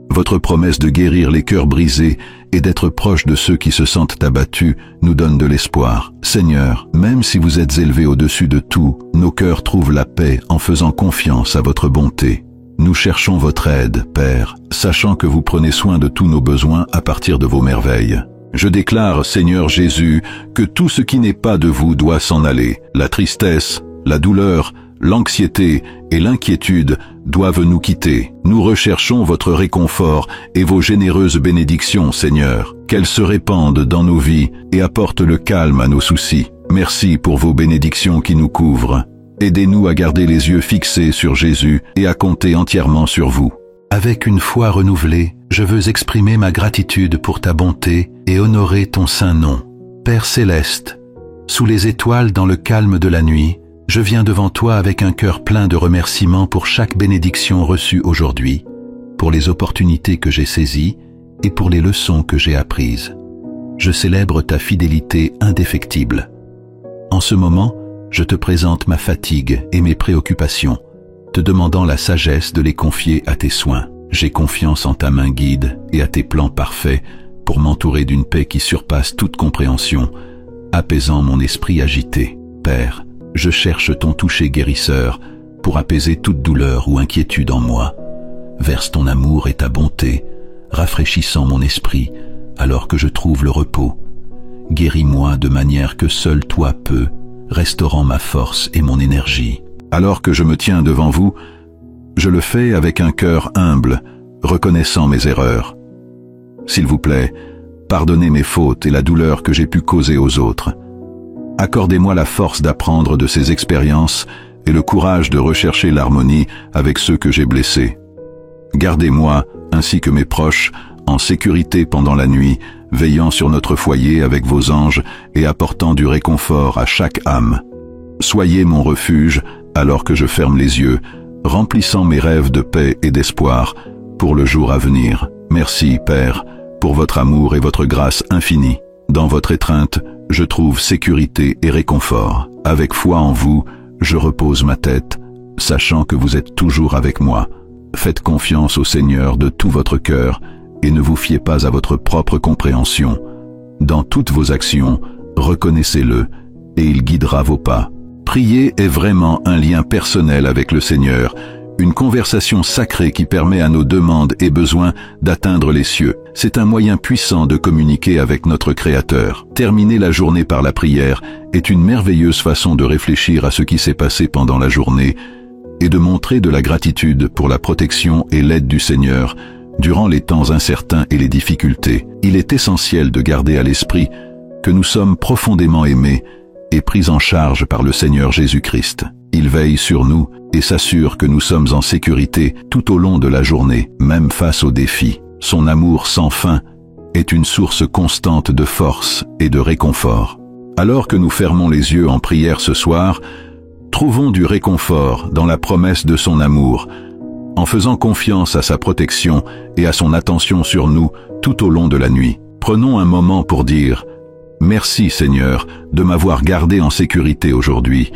Votre promesse de guérir les cœurs brisés et d'être proche de ceux qui se sentent abattus nous donne de l'espoir. Seigneur, même si vous êtes élevé au-dessus de tout, nos cœurs trouvent la paix en faisant confiance à votre bonté. Nous cherchons votre aide, Père, sachant que vous prenez soin de tous nos besoins à partir de vos merveilles. Je déclare, Seigneur Jésus, que tout ce qui n'est pas de vous doit s'en aller. La tristesse, la douleur, l'anxiété et l'inquiétude doivent nous quitter. Nous recherchons votre réconfort et vos généreuses bénédictions, Seigneur. Qu'elles se répandent dans nos vies et apportent le calme à nos soucis. Merci pour vos bénédictions qui nous couvrent. Aidez-nous à garder les yeux fixés sur Jésus et à compter entièrement sur vous. Avec une foi renouvelée, je veux exprimer ma gratitude pour ta bonté et honorer ton saint nom. Père céleste, sous les étoiles dans le calme de la nuit, je viens devant toi avec un cœur plein de remerciements pour chaque bénédiction reçue aujourd'hui, pour les opportunités que j'ai saisies et pour les leçons que j'ai apprises. Je célèbre ta fidélité indéfectible. En ce moment, je te présente ma fatigue et mes préoccupations, te demandant la sagesse de les confier à tes soins. J'ai confiance en ta main guide et à tes plans parfaits pour m'entourer d'une paix qui surpasse toute compréhension, apaisant mon esprit agité. Père, je cherche ton toucher guérisseur pour apaiser toute douleur ou inquiétude en moi. Verse ton amour et ta bonté, rafraîchissant mon esprit alors que je trouve le repos. Guéris-moi de manière que seul toi peux, restaurant ma force et mon énergie. Alors que je me tiens devant vous, je le fais avec un cœur humble, reconnaissant mes erreurs. S'il vous plaît, pardonnez mes fautes et la douleur que j'ai pu causer aux autres. Accordez-moi la force d'apprendre de ces expériences et le courage de rechercher l'harmonie avec ceux que j'ai blessés. Gardez-moi, ainsi que mes proches, en sécurité pendant la nuit, veillant sur notre foyer avec vos anges et apportant du réconfort à chaque âme. Soyez mon refuge alors que je ferme les yeux, remplissant mes rêves de paix et d'espoir pour le jour à venir. Merci, Père, pour votre amour et votre grâce infinie. Dans votre étreinte, je trouve sécurité et réconfort. Avec foi en vous, je repose ma tête, sachant que vous êtes toujours avec moi. Faites confiance au Seigneur de tout votre cœur et ne vous fiez pas à votre propre compréhension. Dans toutes vos actions, reconnaissez-le et il guidera vos pas. Prier est vraiment un lien personnel avec le Seigneur, une conversation sacrée qui permet à nos demandes et besoins d'atteindre les cieux. C'est un moyen puissant de communiquer avec notre Créateur. Terminer la journée par la prière est une merveilleuse façon de réfléchir à ce qui s'est passé pendant la journée et de montrer de la gratitude pour la protection et l'aide du Seigneur durant les temps incertains et les difficultés. Il est essentiel de garder à l'esprit que nous sommes profondément aimés et pris en charge par le Seigneur Jésus-Christ. Il veille sur nous et s'assure que nous sommes en sécurité tout au long de la journée, même face aux défis. Son amour sans fin est une source constante de force et de réconfort. Alors que nous fermons les yeux en prière ce soir, trouvons du réconfort dans la promesse de son amour, en faisant confiance à sa protection et à son attention sur nous tout au long de la nuit. Prenons un moment pour dire « Merci Seigneur de m'avoir gardé en sécurité aujourd'hui.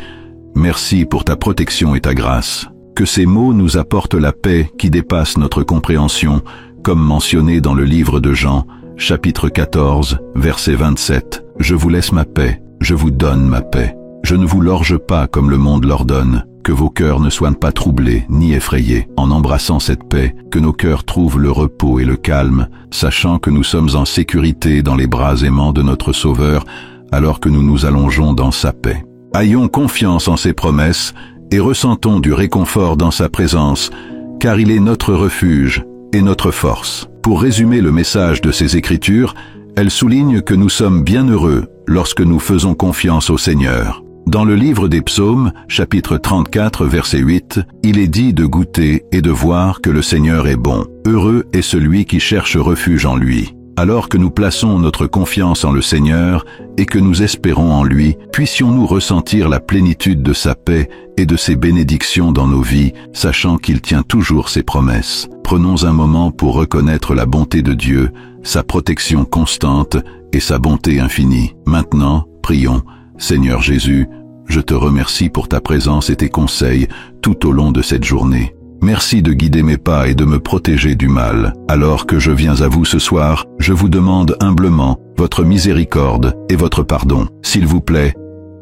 Merci pour ta protection et ta grâce. » Que ces mots nous apportent la paix qui dépasse notre compréhension, comme mentionné dans le livre de Jean, chapitre 14, verset 27. « Je vous laisse ma paix, je vous donne ma paix. Je ne vous l'orge pas comme le monde l'ordonne. Que vos cœurs ne soient pas troublés ni effrayés. » En embrassant cette paix, que nos cœurs trouvent le repos et le calme, sachant que nous sommes en sécurité dans les bras aimants de notre Sauveur, alors que nous nous allongeons dans sa paix. Ayons confiance en ses promesses et ressentons du réconfort dans sa présence, car il est notre refuge et notre force. Pour résumer le message de ces Écritures, elles soulignent que nous sommes bien heureux lorsque nous faisons confiance au Seigneur. Dans le livre des Psaumes, chapitre 34, verset 8, il est dit de goûter et de voir que le Seigneur est bon. Heureux est celui qui cherche refuge en lui. Alors que nous plaçons notre confiance en le Seigneur et que nous espérons en lui, puissions-nous ressentir la plénitude de sa paix et de ses bénédictions dans nos vies, sachant qu'il tient toujours ses promesses. Prenons un moment pour reconnaître la bonté de Dieu, sa protection constante et sa bonté infinie. Maintenant, prions. Seigneur Jésus, je te remercie pour ta présence et tes conseils tout au long de cette journée. Merci de guider mes pas et de me protéger du mal. Alors que je viens à vous ce soir, je vous demande humblement votre miséricorde et votre pardon. S'il vous plaît,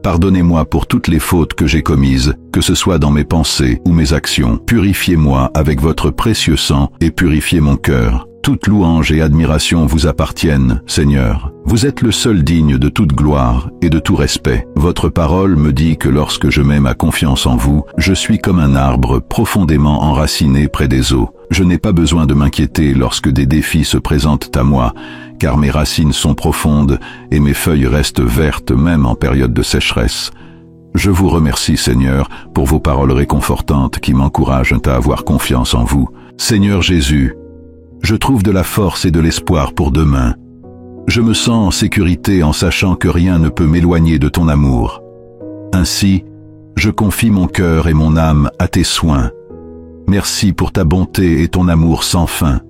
pardonnez-moi pour toutes les fautes que j'ai commises, que ce soit dans mes pensées ou mes actions. Purifiez-moi avec votre précieux sang et purifiez mon cœur. Toute louange et admiration vous appartiennent, Seigneur. Vous êtes le seul digne de toute gloire et de tout respect. Votre parole me dit que lorsque je mets ma confiance en vous, je suis comme un arbre profondément enraciné près des eaux. Je n'ai pas besoin de m'inquiéter lorsque des défis se présentent à moi, car mes racines sont profondes et mes feuilles restent vertes même en période de sécheresse. Je vous remercie, Seigneur, pour vos paroles réconfortantes qui m'encouragent à avoir confiance en vous. Seigneur Jésus, je trouve de la force et de l'espoir pour demain. Je me sens en sécurité en sachant que rien ne peut m'éloigner de ton amour. Ainsi, je confie mon cœur et mon âme à tes soins. Merci pour ta bonté et ton amour sans fin.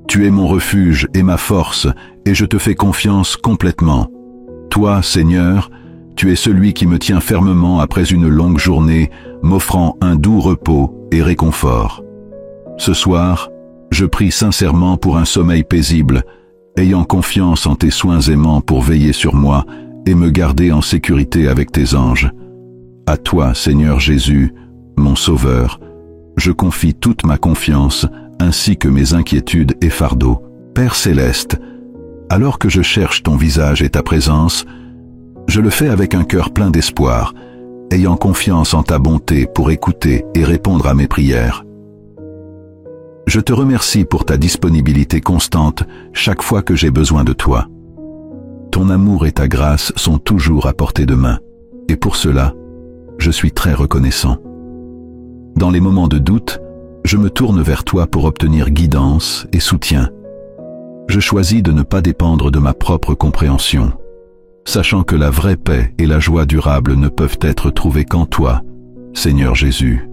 Tu es mon refuge et ma force, et je te fais confiance complètement. Toi, Seigneur, tu es celui qui me tient fermement après une longue journée, m'offrant un doux repos et réconfort. Ce soir, je prie sincèrement pour un sommeil paisible, ayant confiance en tes soins aimants pour veiller sur moi et me garder en sécurité avec tes anges. À toi, Seigneur Jésus, mon Sauveur, je confie toute ma confiance ainsi que mes inquiétudes et fardeaux. Père céleste, alors que je cherche ton visage et ta présence, je le fais avec un cœur plein d'espoir, ayant confiance en ta bonté pour écouter et répondre à mes prières. Je te remercie pour ta disponibilité constante chaque fois que j'ai besoin de toi. Ton amour et ta grâce sont toujours à portée de main, et pour cela, je suis très reconnaissant. Dans les moments de doute, je me tourne vers toi pour obtenir guidance et soutien. Je choisis de ne pas dépendre de ma propre compréhension, sachant que la vraie paix et la joie durable ne peuvent être trouvées qu'en toi, Seigneur Jésus.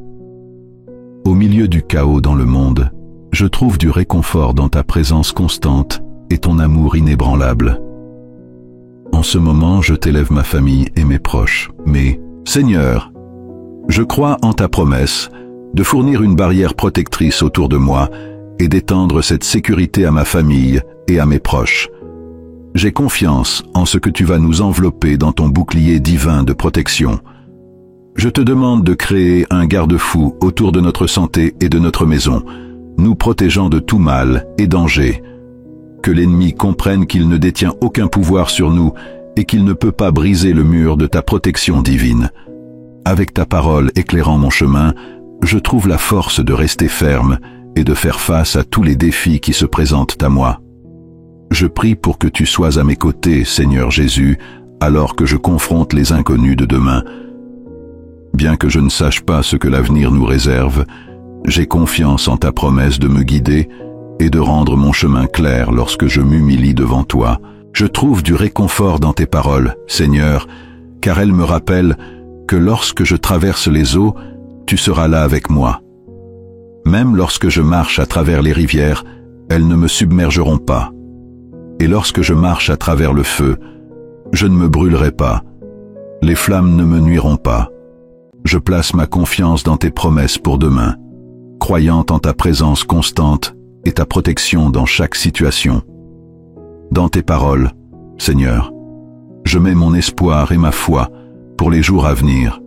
Au milieu du chaos dans le monde, je trouve du réconfort dans ta présence constante et ton amour inébranlable. En ce moment, je t'élève ma famille et mes proches, mais, Seigneur, je crois en ta promesse de fournir une barrière protectrice autour de moi et d'étendre cette sécurité à ma famille et à mes proches. J'ai confiance en ce que tu vas nous envelopper dans ton bouclier divin de protection. Je te demande de créer un garde-fou autour de notre santé et de notre maison, nous protégeant de tout mal et danger. Que l'ennemi comprenne qu'il ne détient aucun pouvoir sur nous et qu'il ne peut pas briser le mur de ta protection divine. Avec ta parole éclairant mon chemin, je trouve la force de rester ferme et de faire face à tous les défis qui se présentent à moi. Je prie pour que tu sois à mes côtés, Seigneur Jésus, alors que je confronte les inconnus de demain. Bien que je ne sache pas ce que l'avenir nous réserve, j'ai confiance en ta promesse de me guider et de rendre mon chemin clair lorsque je m'humilie devant toi. Je trouve du réconfort dans tes paroles, Seigneur, car elles me rappellent que lorsque je traverse les eaux, tu seras là avec moi. Même lorsque je marche à travers les rivières, elles ne me submergeront pas. Et lorsque je marche à travers le feu, je ne me brûlerai pas. Les flammes ne me nuiront pas. Je place ma confiance dans tes promesses pour demain, croyant en ta présence constante et ta protection dans chaque situation. Dans tes paroles, Seigneur, je mets mon espoir et ma foi pour les jours à venir.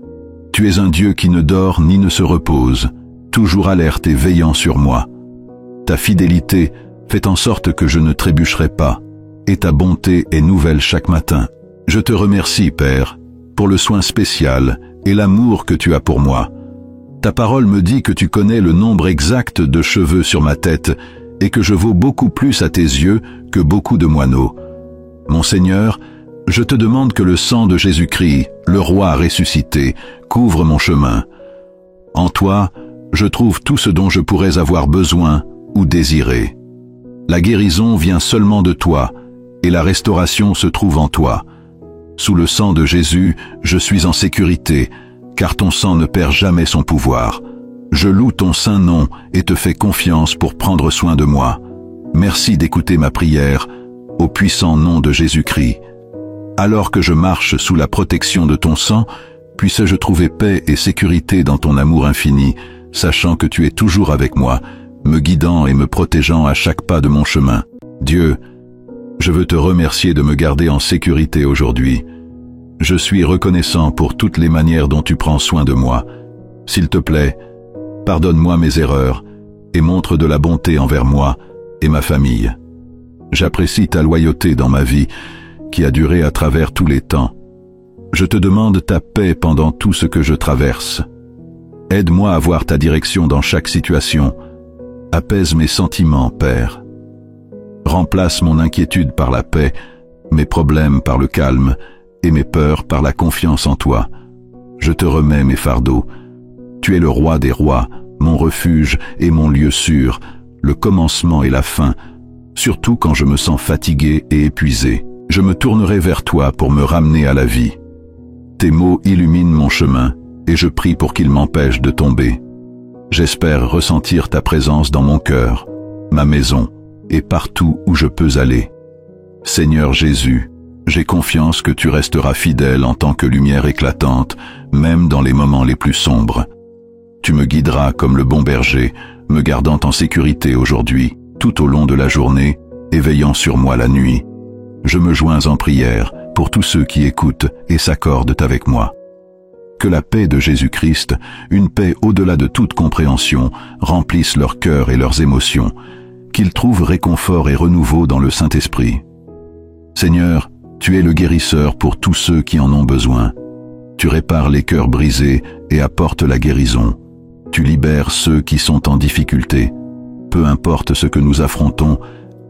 Tu es un Dieu qui ne dort ni ne se repose, toujours alerte et veillant sur moi. Ta fidélité fait en sorte que je ne trébucherai pas, et ta bonté est nouvelle chaque matin. Je te remercie, Père, pour le soin spécial et l'amour que tu as pour moi. Ta parole me dit que tu connais le nombre exact de cheveux sur ma tête et que je vaux beaucoup plus à tes yeux que beaucoup de moineaux. Mon Seigneur, je te demande que le sang de Jésus-Christ, le roi ressuscité, couvre mon chemin. En toi, je trouve tout ce dont je pourrais avoir besoin ou désirer. La guérison vient seulement de toi, et la restauration se trouve en toi. Sous le sang de Jésus, je suis en sécurité, car ton sang ne perd jamais son pouvoir. Je loue ton saint nom et te fais confiance pour prendre soin de moi. Merci d'écouter ma prière, au puissant nom de Jésus-Christ. Alors que je marche sous la protection de ton sang, puisse-je trouver paix et sécurité dans ton amour infini, sachant que tu es toujours avec moi, me guidant et me protégeant à chaque pas de mon chemin. Dieu, je veux te remercier de me garder en sécurité aujourd'hui. Je suis reconnaissant pour toutes les manières dont tu prends soin de moi. S'il te plaît, pardonne-moi mes erreurs et montre de la bonté envers moi et ma famille. J'apprécie ta loyauté dans ma vie, qui a duré à travers tous les temps. Je te demande ta paix pendant tout ce que je traverse. Aide-moi à voir ta direction dans chaque situation. Apaise mes sentiments, Père. Remplace mon inquiétude par la paix, mes problèmes par le calme et mes peurs par la confiance en toi. Je te remets mes fardeaux. Tu es le roi des rois, mon refuge et mon lieu sûr, le commencement et la fin, surtout quand je me sens fatigué et épuisé. Je me tournerai vers toi pour me ramener à la vie. Tes mots illuminent mon chemin, et je prie pour qu'ils m'empêchent de tomber. J'espère ressentir ta présence dans mon cœur, ma maison, et partout où je peux aller. Seigneur Jésus, j'ai confiance que tu resteras fidèle en tant que lumière éclatante, même dans les moments les plus sombres. Tu me guideras comme le bon berger, me gardant en sécurité aujourd'hui, tout au long de la journée, et veillant sur moi la nuit. Je me joins en prière pour tous ceux qui écoutent et s'accordent avec moi. Que la paix de Jésus-Christ, une paix au-delà de toute compréhension, remplisse leur cœur et leurs émotions, qu'ils trouvent réconfort et renouveau dans le Saint-Esprit. Seigneur, tu es le guérisseur pour tous ceux qui en ont besoin. Tu répares les cœurs brisés et apportes la guérison. Tu libères ceux qui sont en difficulté. Peu importe ce que nous affrontons,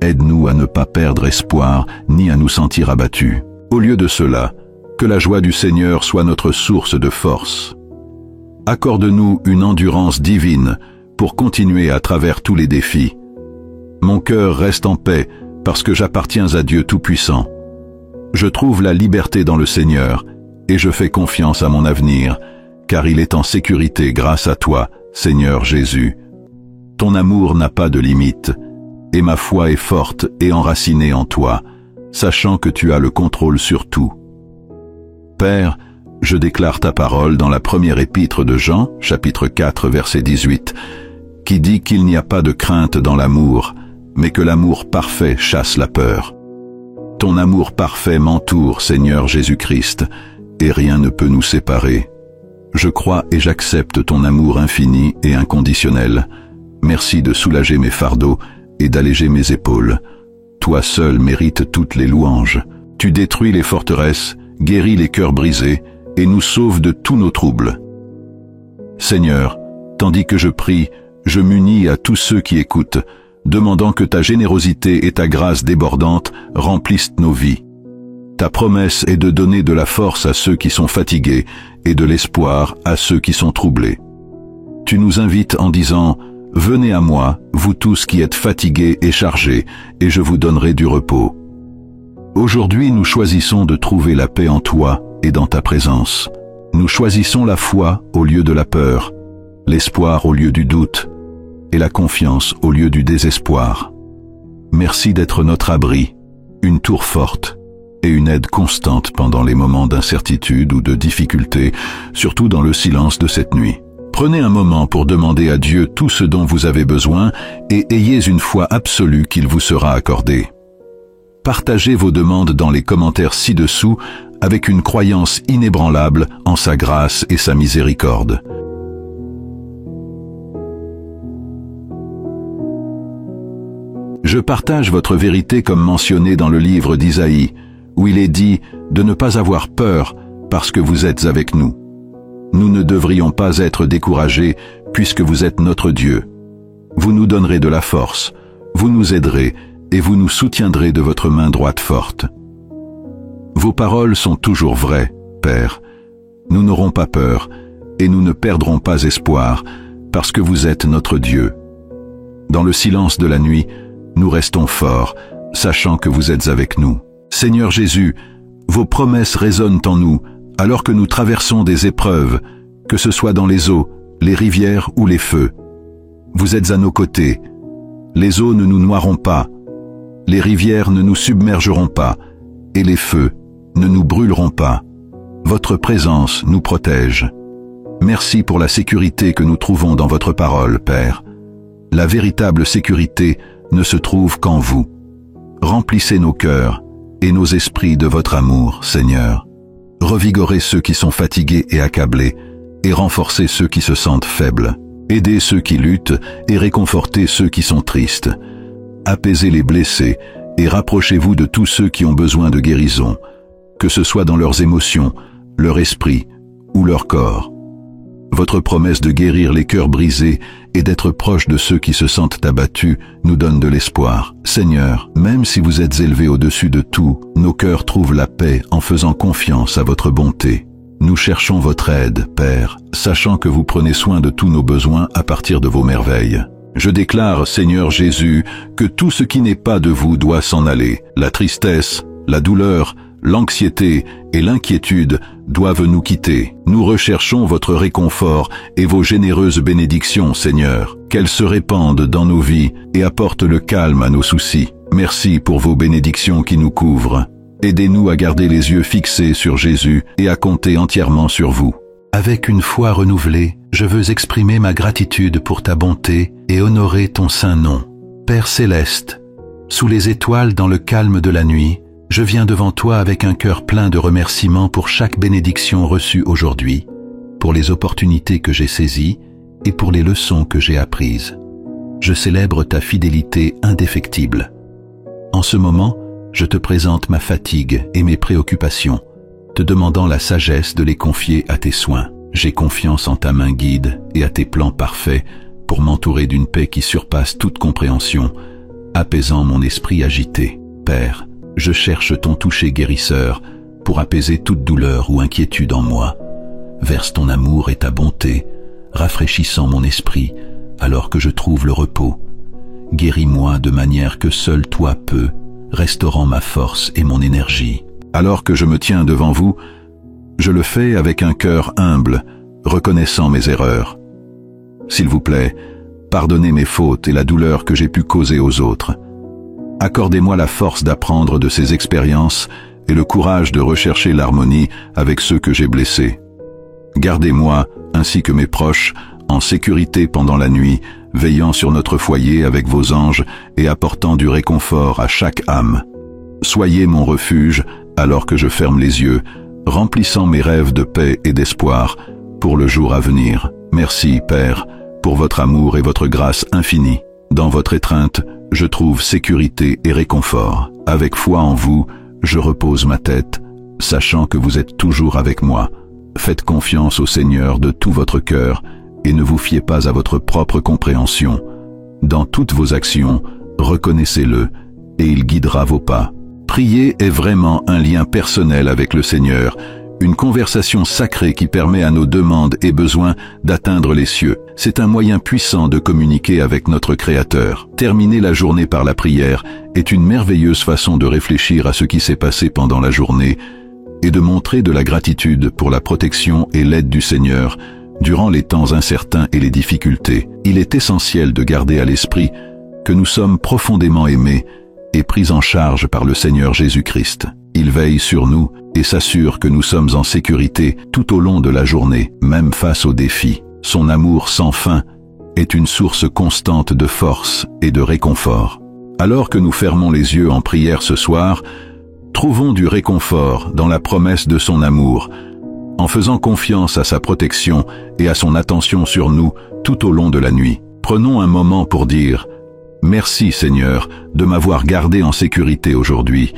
aide-nous à ne pas perdre espoir ni à nous sentir abattus. Au lieu de cela, que la joie du Seigneur soit notre source de force. Accorde-nous une endurance divine pour continuer à travers tous les défis. Mon cœur reste en paix parce que j'appartiens à Dieu Tout-Puissant. Je trouve la liberté dans le Seigneur et je fais confiance à mon avenir, car il est en sécurité grâce à toi, Seigneur Jésus. Ton amour n'a pas de limite, et ma foi est forte et enracinée en toi, sachant que tu as le contrôle sur tout. Père, je déclare ta parole dans la première épître de Jean, chapitre 4, verset 18, qui dit qu'il n'y a pas de crainte dans l'amour, mais que l'amour parfait chasse la peur. Ton amour parfait m'entoure, Seigneur Jésus-Christ, et rien ne peut nous séparer. Je crois et j'accepte ton amour infini et inconditionnel. Merci de soulager mes fardeaux et d'alléger mes épaules. Toi seul mérites toutes les louanges. Tu détruis les forteresses, guéris les cœurs brisés et nous sauves de tous nos troubles. Seigneur, tandis que je prie, je m'unis à tous ceux qui écoutent, demandant que ta générosité et ta grâce débordante remplissent nos vies. Ta promesse est de donner de la force à ceux qui sont fatigués et de l'espoir à ceux qui sont troublés. Tu nous invites en disant « Venez à moi, vous tous qui êtes fatigués et chargés, et je vous donnerai du repos. » Aujourd'hui, nous choisissons de trouver la paix en toi et dans ta présence. Nous choisissons la foi au lieu de la peur, l'espoir au lieu du doute, et la confiance au lieu du désespoir. Merci d'être notre abri, une tour forte et une aide constante pendant les moments d'incertitude ou de difficulté, surtout dans le silence de cette nuit. Prenez un moment pour demander à Dieu tout ce dont vous avez besoin et ayez une foi absolue qu'il vous sera accordé. Partagez vos demandes dans les commentaires ci-dessous avec une croyance inébranlable en sa grâce et sa miséricorde. Je partage votre vérité comme mentionné dans le livre d'Isaïe, où il est dit de ne pas avoir peur parce que vous êtes avec nous. Nous ne devrions pas être découragés puisque vous êtes notre Dieu. Vous nous donnerez de la force, vous nous aiderez et vous nous soutiendrez de votre main droite forte. Vos paroles sont toujours vraies, Père. Nous n'aurons pas peur et nous ne perdrons pas espoir parce que vous êtes notre Dieu. Dans le silence de la nuit, nous restons forts, sachant que vous êtes avec nous. Seigneur Jésus, vos promesses résonnent en nous alors que nous traversons des épreuves, que ce soit dans les eaux, les rivières ou les feux. Vous êtes à nos côtés. Les eaux ne nous noieront pas, les rivières ne nous submergeront pas, et les feux ne nous brûleront pas. Votre présence nous protège. Merci pour la sécurité que nous trouvons dans votre parole, Père. La véritable sécurité ne se trouve qu'en vous. Remplissez nos cœurs et nos esprits de votre amour, Seigneur. Revigorez ceux qui sont fatigués et accablés, et renforcez ceux qui se sentent faibles. Aidez ceux qui luttent et réconfortez ceux qui sont tristes. Apaisez les blessés et rapprochez-vous de tous ceux qui ont besoin de guérison, que ce soit dans leurs émotions, leur esprit ou leur corps. Votre promesse de guérir les cœurs brisés et d'être proche de ceux qui se sentent abattus nous donne de l'espoir. Seigneur, même si vous êtes élevé au-dessus de tout, nos cœurs trouvent la paix en faisant confiance à votre bonté. Nous cherchons votre aide, Père, sachant que vous prenez soin de tous nos besoins à partir de vos merveilles. Je déclare, Seigneur Jésus, que tout ce qui n'est pas de vous doit s'en aller. La tristesse, la douleur, l'anxiété et l'inquiétude doivent nous quitter. Nous recherchons votre réconfort et vos généreuses bénédictions, Seigneur. Qu'elles se répandent dans nos vies et apportent le calme à nos soucis. Merci pour vos bénédictions qui nous couvrent. Aidez-nous à garder les yeux fixés sur Jésus et à compter entièrement sur vous. Avec une foi renouvelée, je veux exprimer ma gratitude pour ta bonté et honorer ton saint nom. Père céleste, sous les étoiles dans le calme de la nuit, je viens devant toi avec un cœur plein de remerciements pour chaque bénédiction reçue aujourd'hui, pour les opportunités que j'ai saisies et pour les leçons que j'ai apprises. Je célèbre ta fidélité indéfectible. En ce moment, je te présente ma fatigue et mes préoccupations, te demandant la sagesse de les confier à tes soins. J'ai confiance en ta main guide et à tes plans parfaits pour m'entourer d'une paix qui surpasse toute compréhension, apaisant mon esprit agité. Père, je cherche ton toucher guérisseur pour apaiser toute douleur ou inquiétude en moi. Verse ton amour et ta bonté, rafraîchissant mon esprit alors que je trouve le repos. Guéris-moi de manière que seul toi peux, restaurant ma force et mon énergie. Alors que je me tiens devant vous, je le fais avec un cœur humble, reconnaissant mes erreurs. S'il vous plaît, pardonnez mes fautes et la douleur que j'ai pu causer aux autres. Accordez-moi la force d'apprendre de ces expériences et le courage de rechercher l'harmonie avec ceux que j'ai blessés. Gardez-moi, ainsi que mes proches, en sécurité pendant la nuit, veillant sur notre foyer avec vos anges et apportant du réconfort à chaque âme. Soyez mon refuge alors que je ferme les yeux, remplissant mes rêves de paix et d'espoir pour le jour à venir. Merci, Père, pour votre amour et votre grâce infinie. Dans votre étreinte, je trouve sécurité et réconfort. Avec foi en vous, je repose ma tête, sachant que vous êtes toujours avec moi. Faites confiance au Seigneur de tout votre cœur et ne vous fiez pas à votre propre compréhension. Dans toutes vos actions, reconnaissez-le et il guidera vos pas. Prier est vraiment un lien personnel avec le Seigneur, une conversation sacrée qui permet à nos demandes et besoins d'atteindre les cieux. C'est un moyen puissant de communiquer avec notre Créateur. Terminer la journée par la prière est une merveilleuse façon de réfléchir à ce qui s'est passé pendant la journée et de montrer de la gratitude pour la protection et l'aide du Seigneur durant les temps incertains et les difficultés. Il est essentiel de garder à l'esprit que nous sommes profondément aimés et pris en charge par le Seigneur Jésus-Christ. Il veille sur nous et s'assure que nous sommes en sécurité tout au long de la journée, même face aux défis. Son amour sans fin est une source constante de force et de réconfort. Alors que nous fermons les yeux en prière ce soir, trouvons du réconfort dans la promesse de son amour, en faisant confiance à sa protection et à son attention sur nous tout au long de la nuit. Prenons un moment pour dire « Merci Seigneur de m'avoir gardé en sécurité aujourd'hui.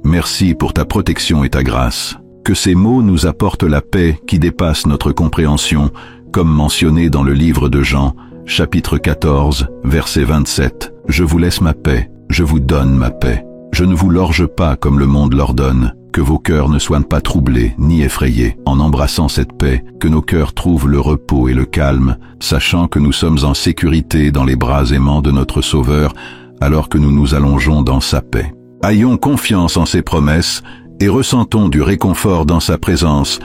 Merci pour ta protection et ta grâce. » Que ces mots nous apportent la paix qui dépasse notre compréhension, comme mentionné dans le livre de Jean, chapitre 14, verset 27. « Je vous laisse ma paix, je vous donne ma paix. Je ne vous l'orge pas comme le monde l'ordonne. Que vos cœurs ne soient pas troublés ni effrayés. » En embrassant cette paix, que nos cœurs trouvent le repos et le calme, sachant que nous sommes en sécurité dans les bras aimants de notre Sauveur, alors que nous nous allongeons dans sa paix. Ayons confiance en ses promesses et ressentons du réconfort dans sa présence,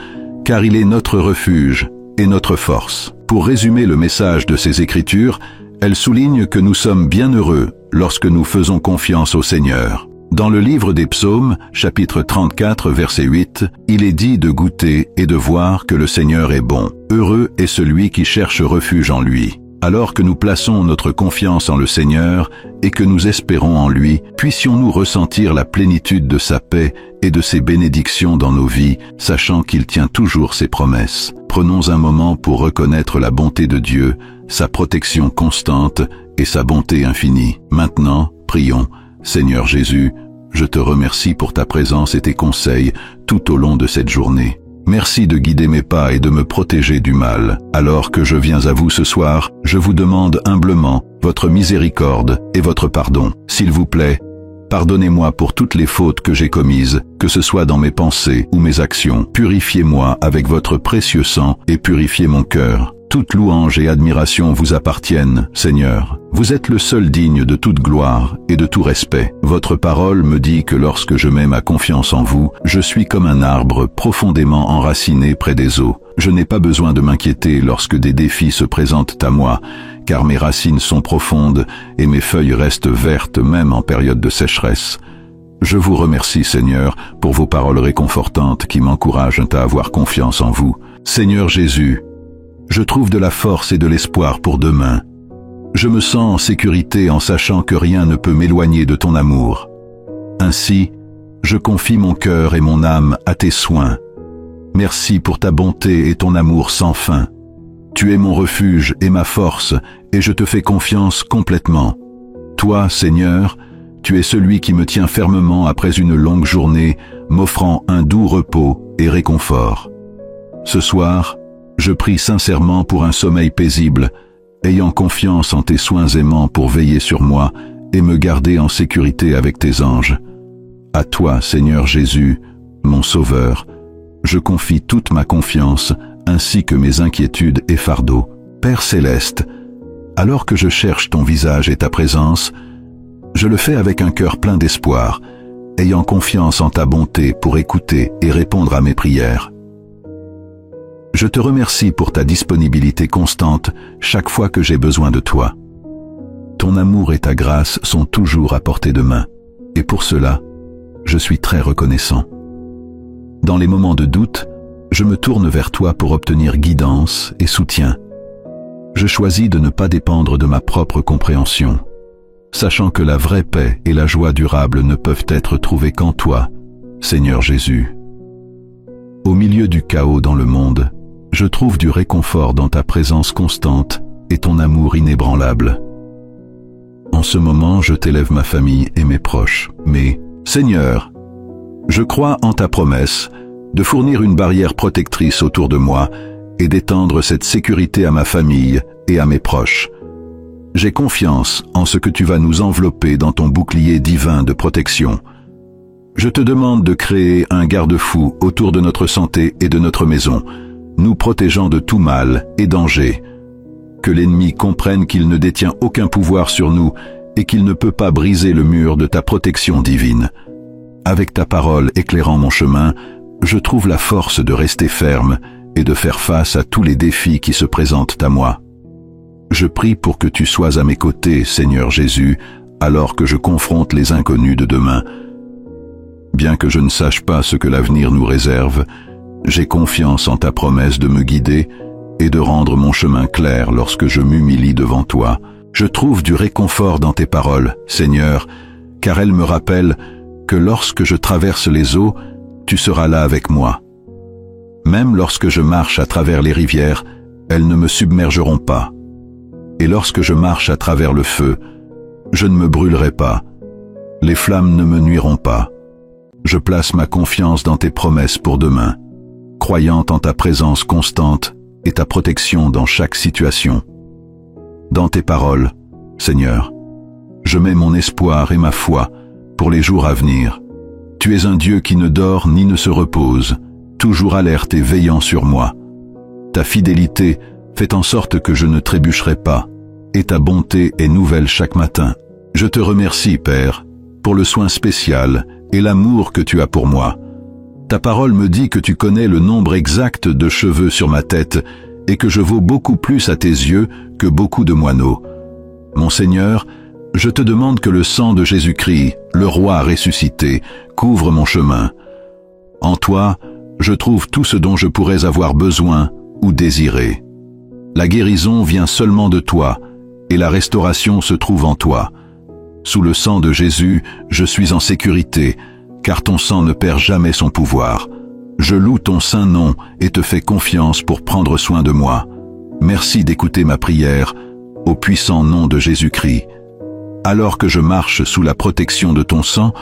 car il est notre refuge et notre force. Pour résumer le message de ces Écritures, elles soulignent que nous sommes bien heureux lorsque nous faisons confiance au Seigneur. Dans le livre des Psaumes, chapitre 34, verset 8, il est dit de goûter et de voir que le Seigneur est bon. Heureux est celui qui cherche refuge en lui. Alors que nous plaçons notre confiance en le Seigneur et que nous espérons en lui, puissions-nous ressentir la plénitude de sa paix et de ses bénédictions dans nos vies, sachant qu'il tient toujours ses promesses. Prenons un moment pour reconnaître la bonté de Dieu, sa protection constante et sa bonté infinie. Maintenant, prions. Seigneur Jésus, je te remercie pour ta présence et tes conseils tout au long de cette journée. Merci de guider mes pas et de me protéger du mal. Alors que je viens à vous ce soir, je vous demande humblement votre miséricorde et votre pardon. S'il vous plaît, pardonnez-moi pour toutes les fautes que j'ai commises, que ce soit dans mes pensées ou mes actions. Purifiez-moi avec votre précieux sang et purifiez mon cœur. Toute louange et admiration vous appartiennent, Seigneur. Vous êtes le seul digne de toute gloire et de tout respect. Votre parole me dit que lorsque je mets ma confiance en vous, je suis comme un arbre profondément enraciné près des eaux. Je n'ai pas besoin de m'inquiéter lorsque des défis se présentent à moi, car mes racines sont profondes et mes feuilles restent vertes même en période de sécheresse. Je vous remercie, Seigneur, pour vos paroles réconfortantes qui m'encouragent à avoir confiance en vous. Seigneur Jésus, je trouve de la force et de l'espoir pour demain. Je me sens en sécurité en sachant que rien ne peut m'éloigner de ton amour. Ainsi, je confie mon cœur et mon âme à tes soins. Merci pour ta bonté et ton amour sans fin. Tu es mon refuge et ma force, et je te fais confiance complètement. Toi, Seigneur, tu es celui qui me tient fermement après une longue journée, m'offrant un doux repos et réconfort. Ce soir, je prie sincèrement pour un sommeil paisible, ayant confiance en tes soins aimants pour veiller sur moi et me garder en sécurité avec tes anges. À toi, Seigneur Jésus, mon Sauveur, je confie toute ma confiance ainsi que mes inquiétudes et fardeaux. Père céleste, alors que je cherche ton visage et ta présence, je le fais avec un cœur plein d'espoir, ayant confiance en ta bonté pour écouter et répondre à mes prières. Je te remercie pour ta disponibilité constante chaque fois que j'ai besoin de toi. Ton amour et ta grâce sont toujours à portée de main, et pour cela, je suis très reconnaissant. Dans les moments de doute, je me tourne vers toi pour obtenir guidance et soutien. Je choisis de ne pas dépendre de ma propre compréhension, sachant que la vraie paix et la joie durable ne peuvent être trouvées qu'en toi, Seigneur Jésus. Au milieu du chaos dans le monde, je trouve du réconfort dans ta présence constante et ton amour inébranlable. En ce moment, je t'élève ma famille et mes proches, mais, Seigneur, je crois en ta promesse de fournir une barrière protectrice autour de moi et d'étendre cette sécurité à ma famille et à mes proches. J'ai confiance en ce que tu vas nous envelopper dans ton bouclier divin de protection. Je te demande de créer un garde-fou autour de notre santé et de notre maison, nous protégeant de tout mal et danger. Que l'ennemi comprenne qu'il ne détient aucun pouvoir sur nous et qu'il ne peut pas briser le mur de ta protection divine. Avec ta parole éclairant mon chemin, je trouve la force de rester ferme et de faire face à tous les défis qui se présentent à moi. Je prie pour que tu sois à mes côtés, Seigneur Jésus, alors que je confronte les inconnus de demain. Bien que je ne sache pas ce que l'avenir nous réserve, j'ai confiance en ta promesse de me guider et de rendre mon chemin clair lorsque je m'humilie devant toi. Je trouve du réconfort dans tes paroles, Seigneur, car elles me rappellent que lorsque je traverse les eaux, tu seras là avec moi. Même lorsque je marche à travers les rivières, elles ne me submergeront pas. Et lorsque je marche à travers le feu, je ne me brûlerai pas. Les flammes ne me nuiront pas. Je place ma confiance dans tes promesses pour demain, croyant en ta présence constante et ta protection dans chaque situation. Dans tes paroles, Seigneur, je mets mon espoir et ma foi pour les jours à venir. Tu es un Dieu qui ne dort ni ne se repose, toujours alerte et veillant sur moi. Ta fidélité fait en sorte que je ne trébucherai pas, et ta bonté est nouvelle chaque matin. Je te remercie, Père, pour le soin spécial et l'amour que tu as pour moi. Ta parole me dit que tu connais le nombre exact de cheveux sur ma tête et que je vaux beaucoup plus à tes yeux que beaucoup de moineaux. Mon Seigneur, je te demande que le sang de Jésus-Christ, le roi ressuscité, couvre mon chemin. En toi, je trouve tout ce dont je pourrais avoir besoin ou désirer. La guérison vient seulement de toi, et la restauration se trouve en toi. Sous le sang de Jésus, je suis en sécurité, car ton sang ne perd jamais son pouvoir. Je loue ton saint nom et te fais confiance pour prendre soin de moi. Merci d'écouter ma prière, au puissant nom de Jésus-Christ. Alors que je marche sous la protection de ton sang,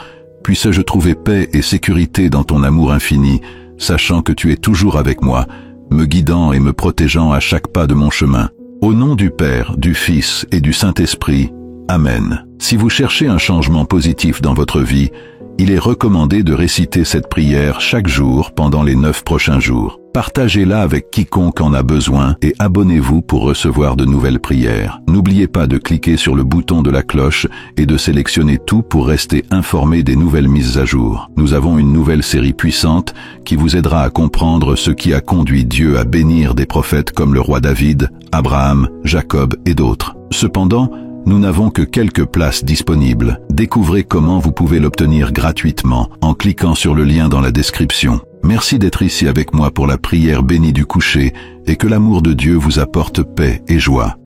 puisse-je trouver paix et sécurité dans ton amour infini, sachant que tu es toujours avec moi, me guidant et me protégeant à chaque pas de mon chemin. Au nom du Père, du Fils et du Saint-Esprit, Amen. Si vous cherchez un changement positif dans votre vie, il est recommandé de réciter cette prière chaque jour pendant les 9 prochains jours. Partagez-la avec quiconque en a besoin et abonnez-vous pour recevoir de nouvelles prières. N'oubliez pas de cliquer sur le bouton de la cloche et de sélectionner tout pour rester informé des nouvelles mises à jour. Nous avons une nouvelle série puissante qui vous aidera à comprendre ce qui a conduit Dieu à bénir des prophètes comme le roi David, Abraham, Jacob et d'autres. Cependant, nous n'avons que quelques places disponibles. Découvrez comment vous pouvez l'obtenir gratuitement en cliquant sur le lien dans la description. Merci d'être ici avec moi pour la prière bénie du coucher et que l'amour de Dieu vous apporte paix et joie.